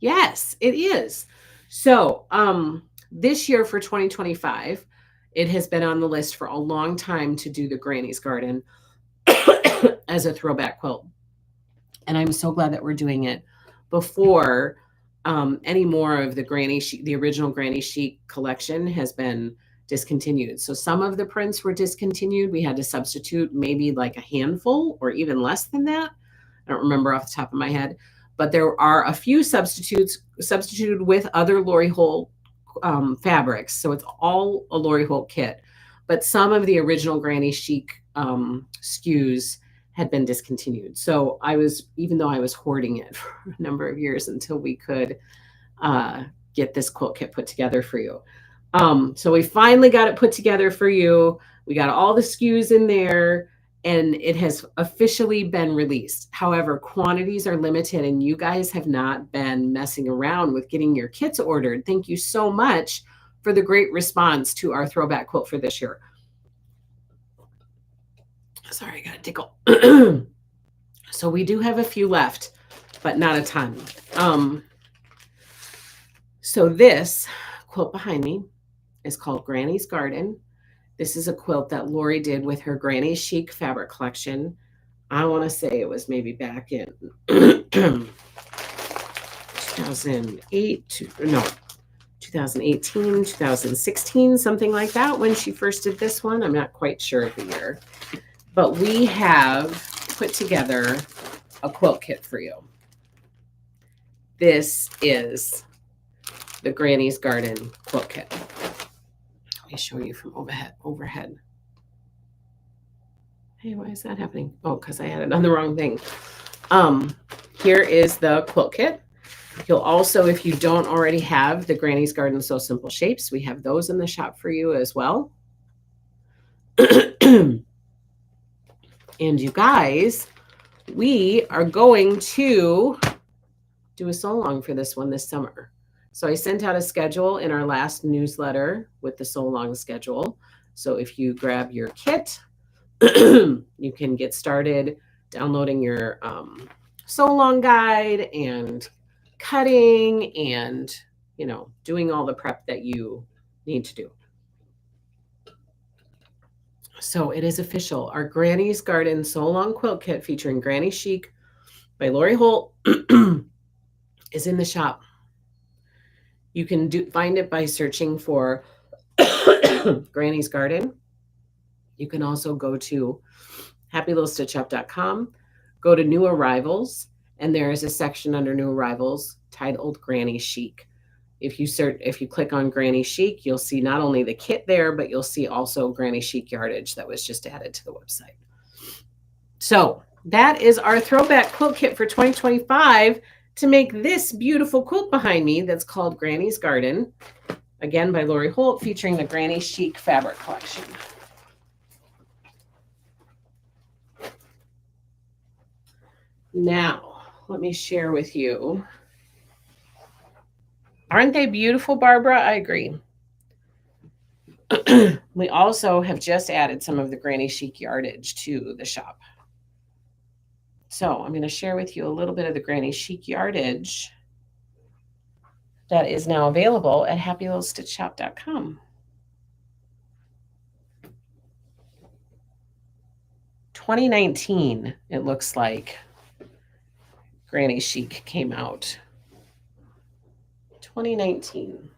Yes, it is. So this year for 2025, it has been on the list for a long time to do the Granny's Garden as a throwback quilt. And I'm so glad that we're doing it before any more of the original Granny Chic collection has been discontinued. So some of the prints were discontinued. We had to substitute maybe like a handful or even less than that. I don't remember off the top of my head, but there are a few substituted with other Lori Holt fabrics. So it's all a Lori Holt kit. but some of the original Granny Chic SKUs had been discontinued. So even though I was hoarding it for a number of years until we could get this quilt kit put together for you. So we finally got it put together for you. We got all the SKUs in there, and it has officially been released. However, quantities are limited, and you guys have not been messing around with getting your kits ordered. Thank you so much for the great response to our throwback quilt for this year. Sorry, I got a tickle. So we do have a few left, but not a ton. So this quilt behind me is called Granny's Garden. This is a quilt that Lori did with her Granny Chic fabric collection. I want to say it was maybe back in 2018, 2016, something like that, when she first did this one. I'm not quite sure of the year. But we have put together a quilt kit for you. This is the Granny's Garden quilt kit. Let me show you from overhead. Hey, why is that happening? Oh, because I had it on the wrong thing. Here is the quilt kit. You'll also, if you don't already have the Granny's Garden So Simple Shapes, we have those in the shop for you as well. And you guys, we are going to do a sew along for this one this summer. So I sent out a schedule in our last newsletter with the sew along schedule. So if you grab your kit, you can get started downloading your sew along guide and cutting and, doing all the prep that you need to do. So it is official. Our Granny's Garden Sew Along Quilt Kit featuring Granny Chic by Lori Holt is in the shop. You can find it by searching for Granny's Garden. You can also go to happylittlestitchup.com, go to New Arrivals, and there is a section under New Arrivals titled Granny Chic. If you click on Granny Chic, you'll see not only the kit there, but you'll see also Granny Chic yardage that was just added to the website. So that is our throwback quilt kit for 2025 to make this beautiful quilt behind me that's called Granny's Garden, again by Lori Holt, featuring the Granny Chic fabric collection. Now, let me share with you. Aren't they beautiful, Barbara? I agree. We also have just added some of the Granny Chic yardage to the shop. So I'm going to share with you a little bit of the Granny Chic yardage that is now available at happylittlestitchshop.com. 2019, it looks like Granny Chic came out. 2019.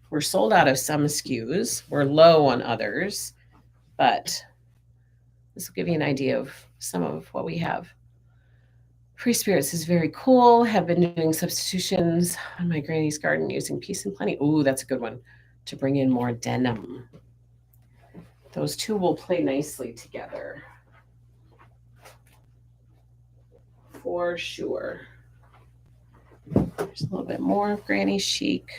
We're sold out of some SKUs. We're low on others, but this will give you an idea of some of what we have. Free Spirits is very cool. Have been doing substitutions on my Granny's Garden using Peace and Plenty. Ooh, that's a good one to bring in more denim. Those two will play nicely together. For sure. There's a little bit more of Granny Chic.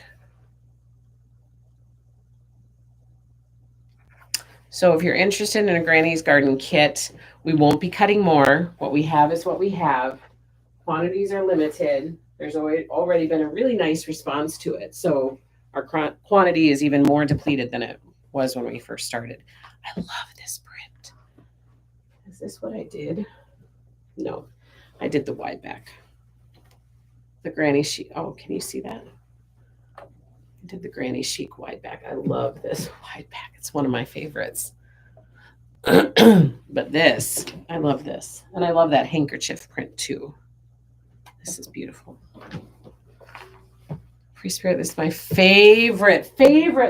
So if you're interested in a Granny's Garden kit, we won't be cutting more. What we have is what we have. Quantities are limited. There's already been a really nice response to it. So our quantity is even more depleted than it was when we first started. I love this print. Is this what I did? No, I did the wide back. The Granny Chic. Oh, can you see that? I did the Granny Chic wide back. I love this wide back. It's one of my favorites. But this, I love this. And I love that handkerchief print too. This is beautiful. Free Spirit, this is my favorite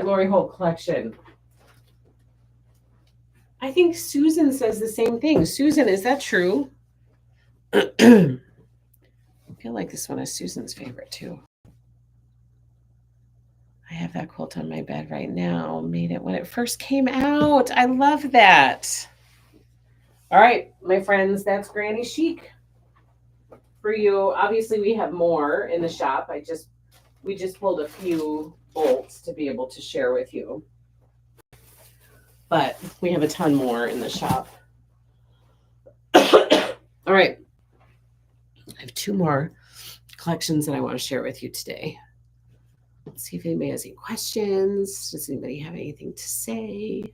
Lori Holt collection. I think Susan says the same thing. Susan, is that true? I feel like this one is Susan's favorite too. I have that quilt on my bed right now. Made it when it first came out. I love that. All right, my friends, that's Granny Chic for you. Obviously, we have more in the shop. We just pulled a few bolts to be able to share with you. But we have a ton more in the shop. All right. I have two more collections that I want to share with you today. Let's see if anybody has any questions. Does anybody have anything to say?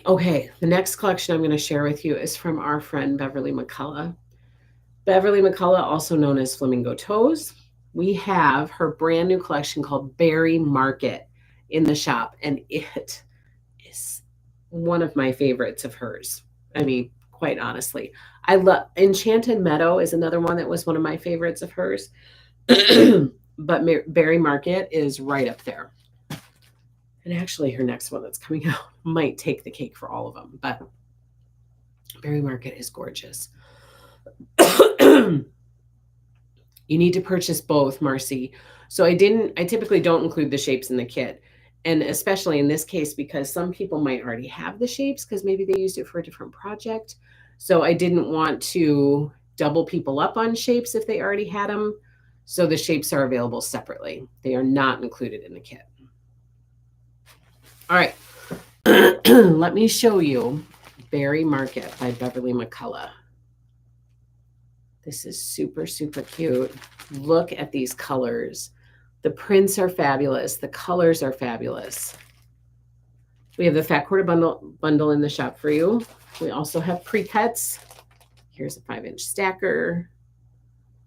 Okay, the next collection I'm going to share with you is from our friend Beverly McCullough. Beverly McCullough, also known as Flamingo Toes. We have her brand new collection called Berry Market in the shop, and it is one of my favorites of hers. I mean, quite honestly. I love Enchanted Meadow is another one that was one of my favorites of hers. But Berry Market is right up there. And actually, her next one that's coming out might take the cake for all of them. But Berry Market is gorgeous. You need to purchase both, Marcy. So I typically don't include the shapes in the kit. And especially in this case, because some people might already have the shapes because maybe they used it for a different project. So I didn't want to double people up on shapes if they already had them. So the shapes are available separately. They are not included in the kit. All right. Let me show you Berry Market by Beverly McCullough. This is super, super cute. Look at these colors. The prints are fabulous. The colors are fabulous. We have the fat quarter bundle in the shop for you. We also have pre-cuts. Here's a 5-inch stacker.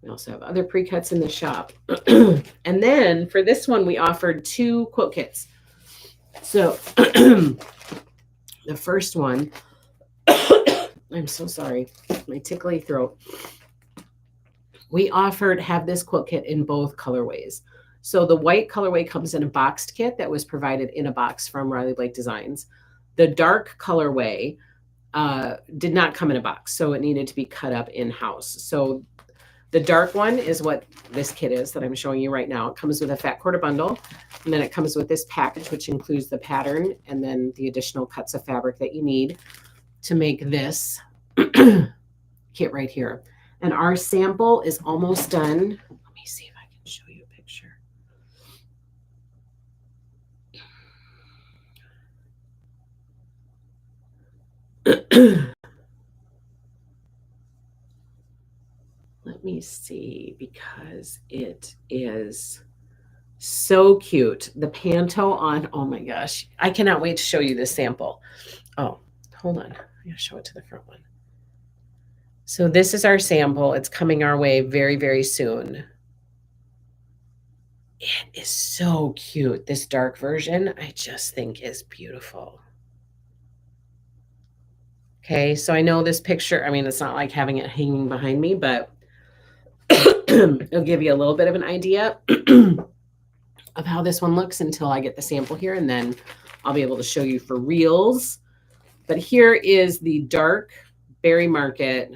We also have other pre-cuts in the shop. And then for this one, we offered 2 quilt kits. So the first one, I'm so sorry, my tickly throat. We have this quilt kit in both colorways. So the white colorway comes in a boxed kit that was provided in a box from Riley Blake Designs. The dark colorway did not come in a box, so it needed to be cut up in-house. So the dark one is what this kit is that I'm showing you right now. It comes with a fat quarter bundle, and then it comes with this package, which includes the pattern and then the additional cuts of fabric that you need to make this kit right here. And our sample is almost done. Let me see if I can show you a picture. Let me see, because it is so cute. The panto on, oh my gosh. I cannot wait to show you this sample. Oh, hold on. I'm going to show it to the front one. So this is our sample. It's coming our way very, very soon. It is so cute. This dark version, I just think is beautiful. Okay, so I know this picture, I mean, it's not like having it hanging behind me, but it'll give you a little bit of an idea of how this one looks until I get the sample here, and then I'll be able to show you for reals. But here is the dark Berry Market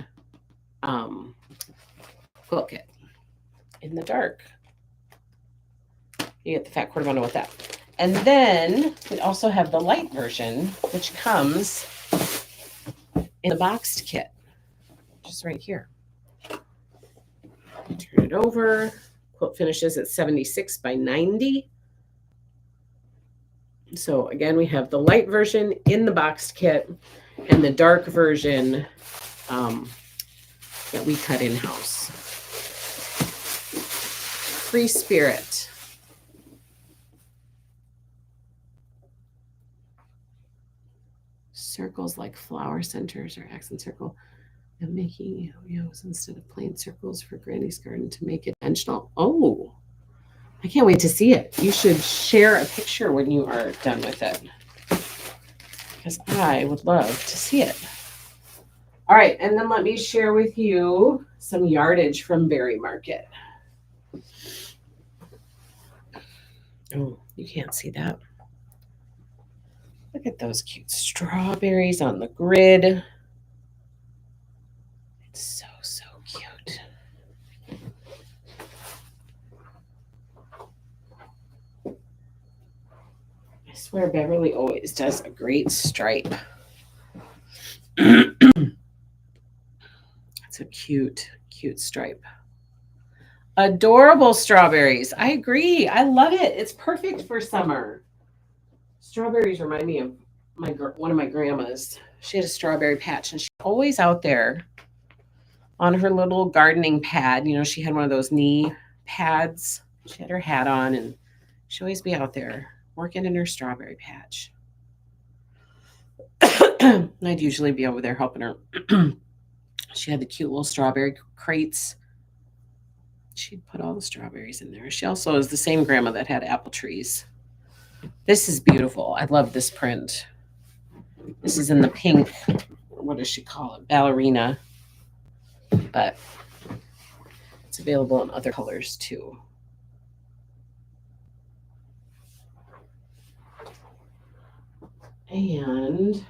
quilt kit in the dark. You get the fat quarter bundle with that. And then we also have the light version, which comes in the boxed kit, just right here. Turn it over. Quilt finishes at 76 by 90. So again, we have the light version in the boxed kit and the dark version that we cut in-house. Free Spirit. Circles like flower centers or accent circle. And making yo-yos instead of plain circles for Granny's garden to make it dimensional. Oh, I can't wait to see it. You should share a picture when you are done with it, because I would love to see it. All right, and then let me share with you some yardage from Berry Market. Oh, you can't see that. Look at those cute strawberries on the grid. It's so, so cute. swear Beverly always does a great stripe. It's a cute, cute stripe. Adorable strawberries. I agree. I love it. It's perfect for summer. Strawberries remind me of one of my grandmas. She had a strawberry patch, and she's always out there on her little gardening pad. You know, she had one of those knee pads. She had her hat on, and she'd always be out there working in her strawberry patch. I'd usually be over there helping her. She had the cute little strawberry crates. She'd put all the strawberries in there. She also is the same grandma that had apple trees. This is beautiful. I love this print. This is in the pink, what does she call it? Ballerina. But it's available in other colors too. And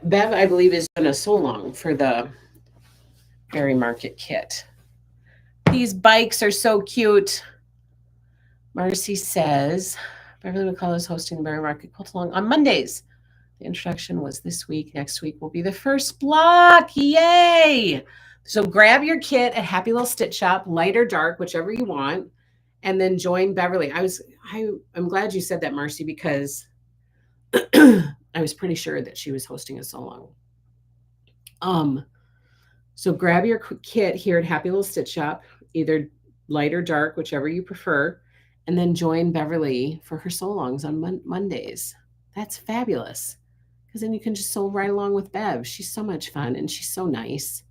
Bev, I believe, is doing a sew-along for the Berry Market kit. These bikes are so cute. Marcy says, Beverly McCullough is hosting the Berry Market Quilt-along on Mondays. The introduction was this week. Next week will be the first block. Yay! So grab your kit at Happy Little Stitch Shop, light or dark, whichever you want, and then join Beverly. I'm glad you said that, Marcy, because I was pretty sure that she was hosting a sew-along. So grab your kit here at Happy Little Stitch Shop, either light or dark, whichever you prefer, and then join Beverly for her sew-alongs on Mondays. That's fabulous, because then you can just sew right along with Bev. She's so much fun, and she's so nice.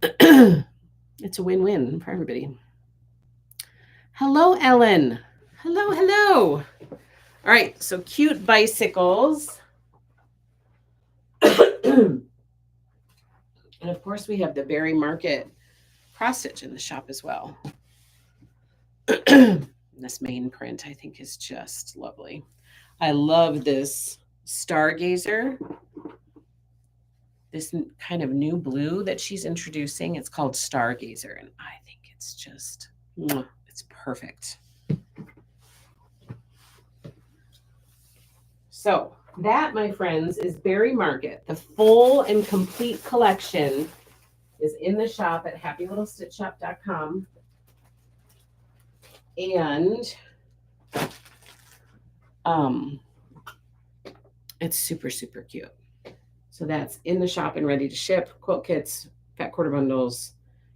It's a win-win for everybody. Hello, Ellen. Hello, hello. All right, so cute bicycles. And of course, we have the Berry Market cross stitch in the shop as well. This main print, I think, is just lovely. I love this Stargazer, this kind of new blue that she's introducing. It's called Stargazer, and I think it's just, it's perfect. So that, my friends, is Berry Market. The full and complete collection is in the shop at happylittlestitchshop.com. And it's super, super cute. So that's in the shop and ready to ship. Quilt kits, fat quarter bundles,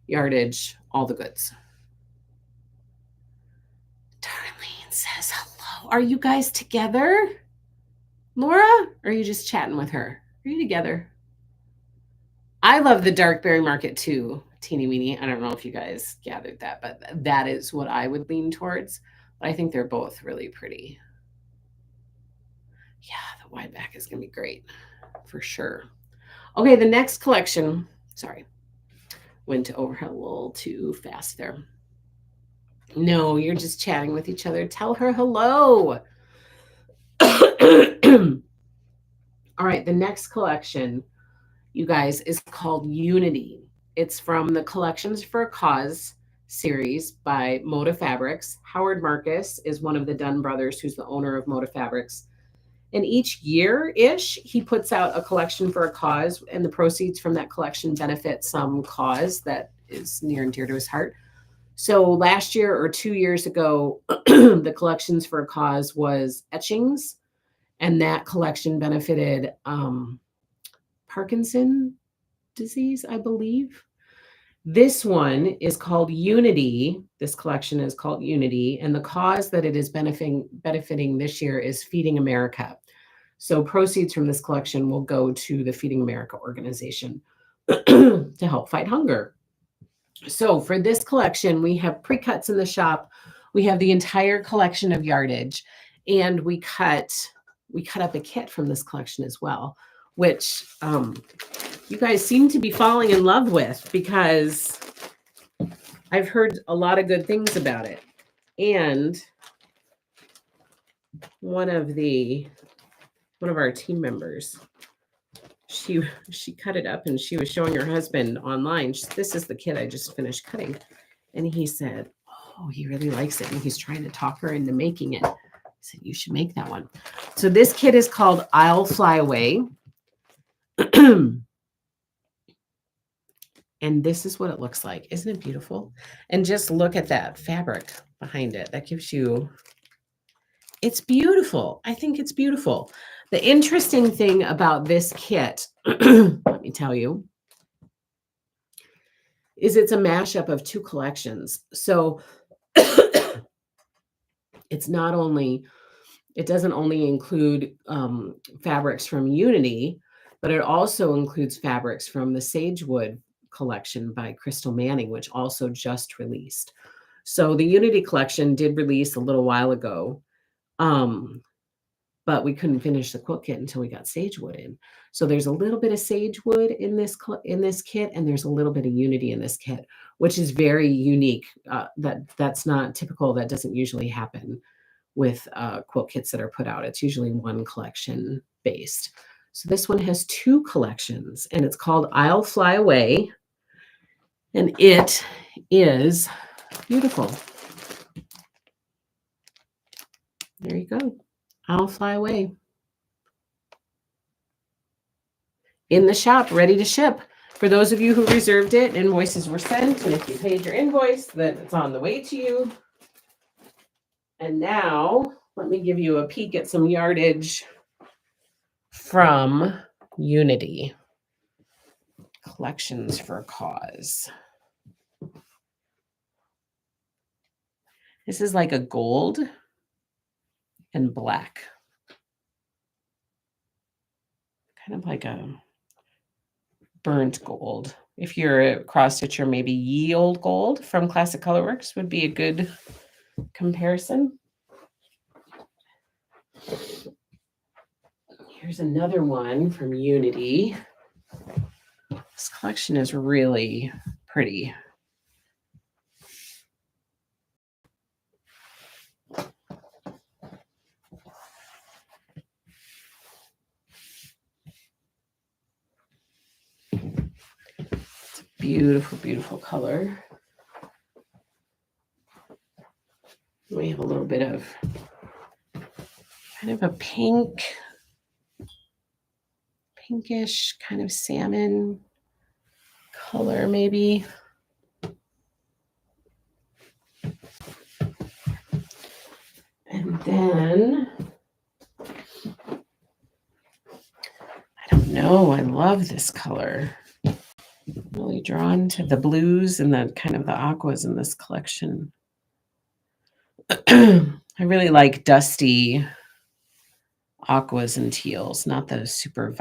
yardage, all the goods. Darlene says hello. Are you guys together? Laura? Or are you just chatting with her? Are you together? I love the dark Berry Market too, teeny weeny. I don't know if you guys gathered that, but that is what I would lean towards. But I think they're both really pretty. Yeah, the wide back is going to be great for sure. Okay, the next collection. Sorry, went over a little too fast there. No, you're just chatting with each other. Tell her hello. All right, the next collection, you guys, is called Unity. It's from the Collections for a Cause series by Moda Fabrics. Howard Marcus is one of the Dunn brothers, who's the owner of Moda Fabrics. And each year-ish, he puts out a collection for a cause, and the proceeds from that collection benefit some cause that is near and dear to his heart. So last year or 2 years ago, the Collections for a Cause was etchings, and that collection benefited Parkinson disease, I believe. This one is called Unity. This collection is called Unity, and the cause that it is benefiting this year is Feeding America. So proceeds from this collection will go to the Feeding America organization to help fight hunger. So for this collection, we have pre-cuts in the shop. We have the entire collection of yardage, and we cut up a kit from this collection as well, which you guys seem to be falling in love with, because I've heard a lot of good things about it. And one of our team members, she cut it up and she was showing her husband online. This is the kit I just finished cutting. And he said, oh, he really likes it, and he's trying to talk her into making it. said, you should make that one. So this kit is called I'll Fly Away. And this is what it looks like. Isn't it beautiful? And just look at that fabric behind it. That gives you, it's beautiful. I think it's beautiful. The interesting thing about this kit, let me tell you, is it's a mashup of two collections. So it's not only, it doesn't only include fabrics from Unity, but it also includes fabrics from the Sagewood collection by Crystal Manning, which also just released. So the Unity collection did release a little while ago, but we couldn't finish the quilt kit until we got Sagewood in. So there's a little bit of Sagewood in this kit, and there's a little bit of Unity in this kit, which is very unique. That's not typical. That doesn't usually happen with quilt kits that are put out. It's usually one collection based. So this one has two collections, and it's called I'll Fly Away. And it is beautiful. There you go. I'll Fly Away. In the shop, ready to ship. For those of you who reserved it, invoices were sent. And if you paid your invoice, then it's on the way to you. And now, let me give you a peek at some yardage from Unity. Collections for a Cause. This is like a gold and black. Kind of like a burnt gold. If you're a cross stitcher, maybe Ye Old Gold from Classic Colorworks would be a good comparison. Here's another one from Unity. This collection is really pretty. It's a beautiful, beautiful color. We have a little bit of kind of a pinkish kind of salmon color maybe. And then, I don't know, I love this color. I'm really drawn to the blues and the kind of the aquas in this collection. I really like dusty aquas and teals, not the super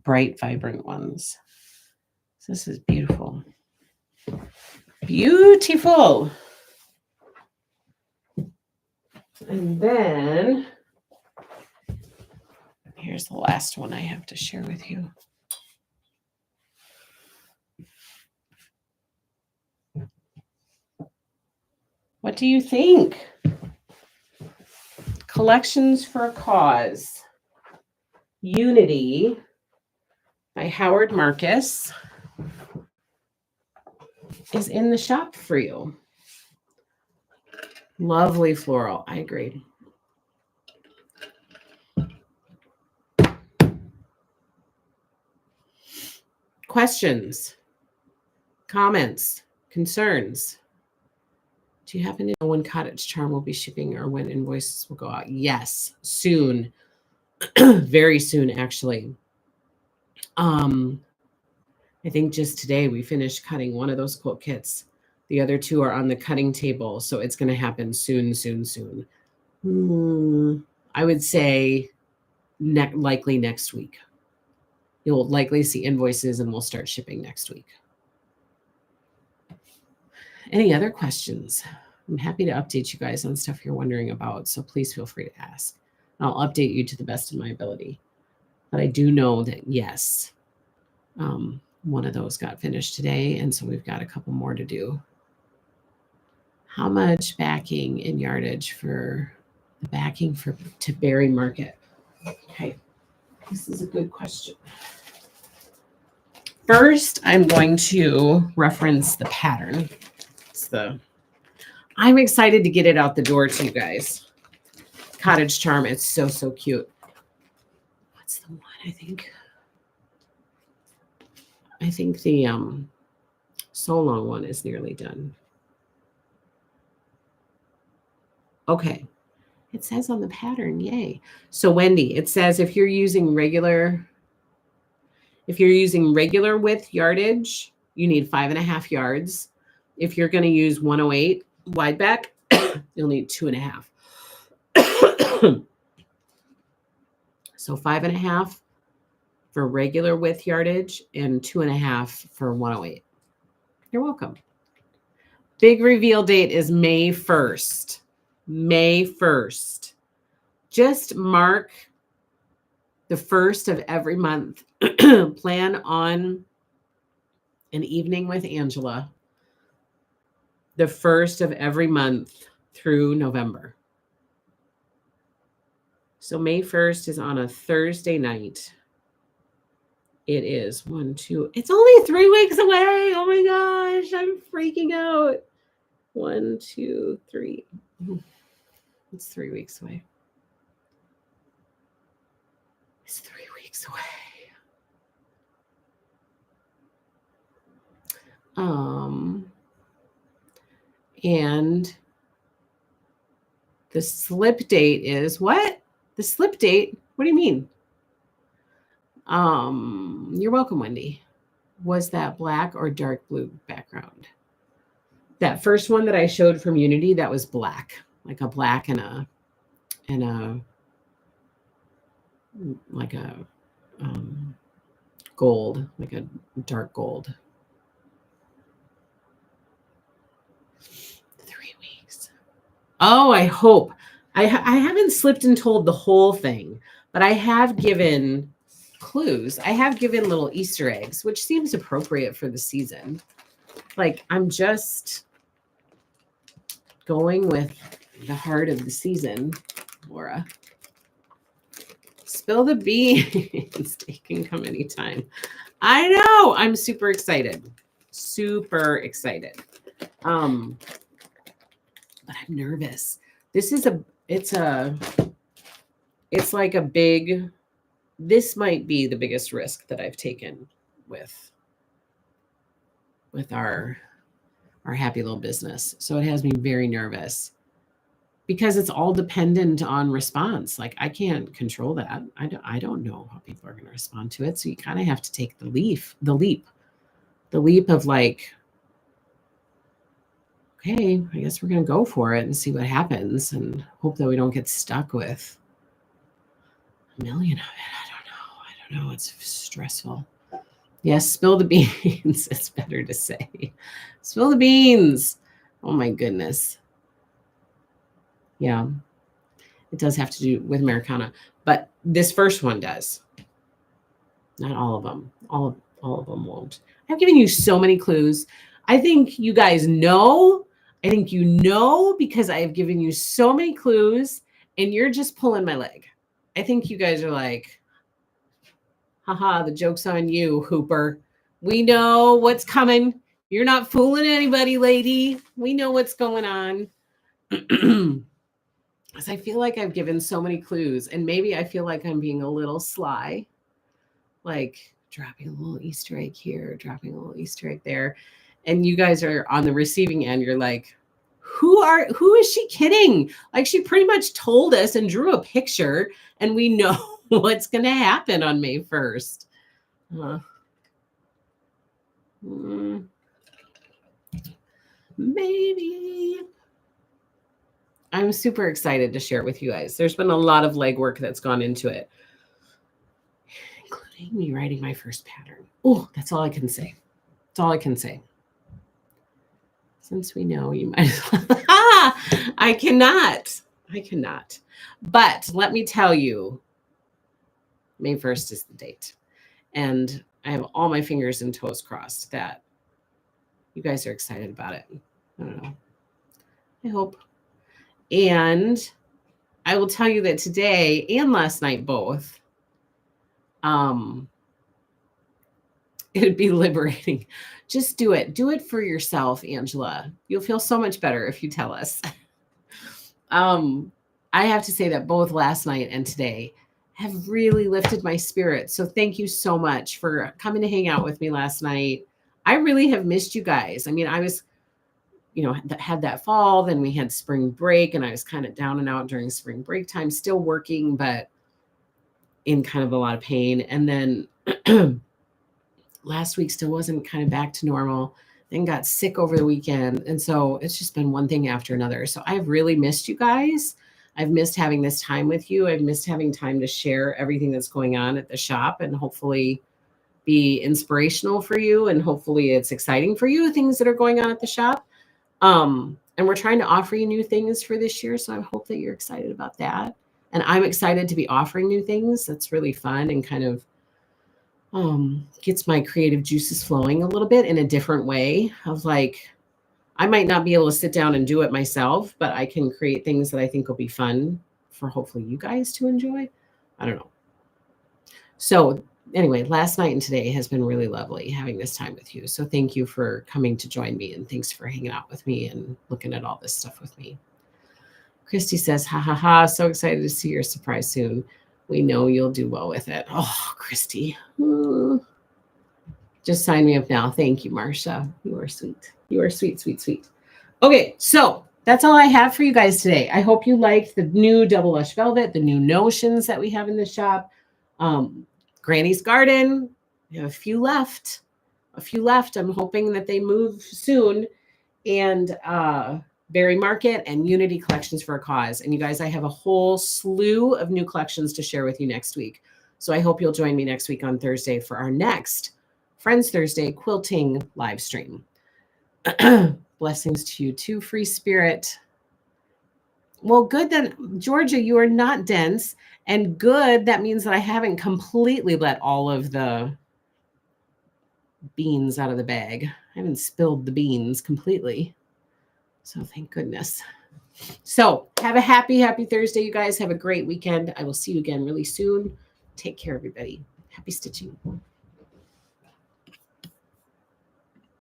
bright, vibrant ones. So this is beautiful. Beautiful. And then here's the last one I have to share with you. What do you think? Collections for a Cause. Unity by Howard Marcus is in the shop for you. Lovely floral. I agree. Questions, comments, concerns? Do you happen to know when Cottage Charm will be shipping or when invoices will go out? Yes, soon. Very soon, actually. I think just today we finished cutting one of those quilt kits. The other two are on the cutting table, so it's going to happen soon, soon, soon. I would say likely next week. You'll likely see invoices and we'll start shipping next week. Any other questions? I'm happy to update you guys on stuff you're wondering about, so please feel free to ask. I'll update you to the best of my ability. But I do know that, yes, one of those got finished today, and so we've got a couple more to do. How much backing in yardage for the backing to Berry Market? Okay, this is a good question. First, I'm going to reference the pattern. I'm excited to get it out the door to you guys Cottage Charm. It's so, so cute. What's the one? I think the So Long one is nearly done. Okay. It says on the pattern, yay. So Wendy, it says if you're using regular width yardage, you need 5.5 yards. If you're going to use 108 wide back, you'll need 2.5. So 5.5 for regular width yardage and 2.5 for 108. You're welcome. Big reveal date is May 1st. May 1st. Just mark the first of every month. Plan on an evening with Angela. The first of every month through November. So May 1st is on a Thursday night. It is 1, 2. It's only 3 weeks away. Oh my gosh, I'm freaking out. 1, 2, 3. It's 3 weeks away. It's 3 weeks away. And the slip date is what? The slip date? What do you mean? You're welcome, Wendy. Was that black or dark blue background? That first one that I showed from Unity, that was black, like a black and a like a gold, like a dark gold. 3 weeks. Oh, I hope. I haven't slipped and told the whole thing, but I have given clues. I have given little Easter eggs, which seems appropriate for the season. Like, I'm just going with the heart of the season, Laura. Spill the beans. They can come anytime. I know. I'm super excited. Super excited. But I'm nervous. This might be the biggest risk that I've taken with our happy little business. So it has me very nervous because it's all dependent on response. Like, I can't control that. I don't know how people are going to respond to it. So you kind of have to take the leap of like, okay, I guess we're going to go for it and see what happens and hope that we don't get stuck with a million of it. I don't know. It's stressful. Yes, spill the beans. It's better to say. Spill the beans. Oh my goodness. Yeah. It does have to do with Americana, but this first one does. Not all of them. All of them won't. I've given you so many clues. I think you guys know. I think you know because I have given you so many clues and you're just pulling my leg. I think you guys are like, haha, the joke's on you, Hooper. We know what's coming. You're not fooling anybody, lady. We know what's going on. Because I feel like I've given so many clues, and maybe I feel like I'm being a little sly, like dropping a little Easter egg here, dropping a little Easter egg there. And you guys are on the receiving end. You're like, who is she kidding? Like, she pretty much told us and drew a picture, and we know what's going to happen on May 1st. Maybe. I'm super excited to share it with you guys. There's been a lot of legwork that's gone into it, including me writing my first pattern. Oh, that's all I can say. That's all I can say. Since we know, you might as well. I cannot. But let me tell you, May 1st is the date. And I have all my fingers and toes crossed that you guys are excited about it. I don't know. I hope. And I will tell you that today and last night both, it'd be liberating. Just do it. Do it for yourself, Angela. You'll feel so much better if you tell us. I have to say that both last night and today have really lifted my spirit. So thank you so much for coming to hang out with me last night. I really have missed you guys. I mean, I was, had that fall, then we had spring break, and I was kind of down and out during spring break time, still working, but in kind of a lot of pain. And then last week still wasn't kind of back to normal, then got sick over the weekend. And so it's just been one thing after another. So I've really missed you guys. I've missed having this time with you. I've missed having time to share everything that's going on at the shop and hopefully be inspirational for you. And hopefully it's exciting for you, things that are going on at the shop. And we're trying to offer you new things for this year. So I hope that you're excited about that. And I'm excited to be offering new things. That's really fun and kind of gets my creative juices flowing a little bit in a different way of like, I might not be able to sit down and do it myself, but I can create things that I think will be fun for hopefully you guys to enjoy. I don't know. So anyway, last night and today has been really lovely having this time with you. So thank you for coming to join me and thanks for hanging out with me and looking at all this stuff with me. Christy says, ha ha ha, so excited to see your surprise soon. We know you'll do well with it. Oh, Christy. Just sign me up now. Thank you, Marcia. You are sweet. You are sweet, sweet, sweet. Okay, so that's all I have for you guys today. I hope you liked the new double lush velvet, the new notions that we have in the shop. Granny's Garden, we have a few left. I'm hoping that they move soon. And Berry Market and Unity Collections for a Cause. And you guys, I have a whole slew of new collections to share with you next week. So I hope you'll join me next week on Thursday for our next Friends Thursday quilting live stream. Blessings to you too, free spirit. Well, good then, Georgia, you are not dense. And good, that means that I haven't completely let all of the beans out of the bag. I haven't spilled the beans completely. So thank goodness. So have a happy Thursday, you guys. Have a great weekend. I will see you again really soon. Take care, everybody. Happy stitching.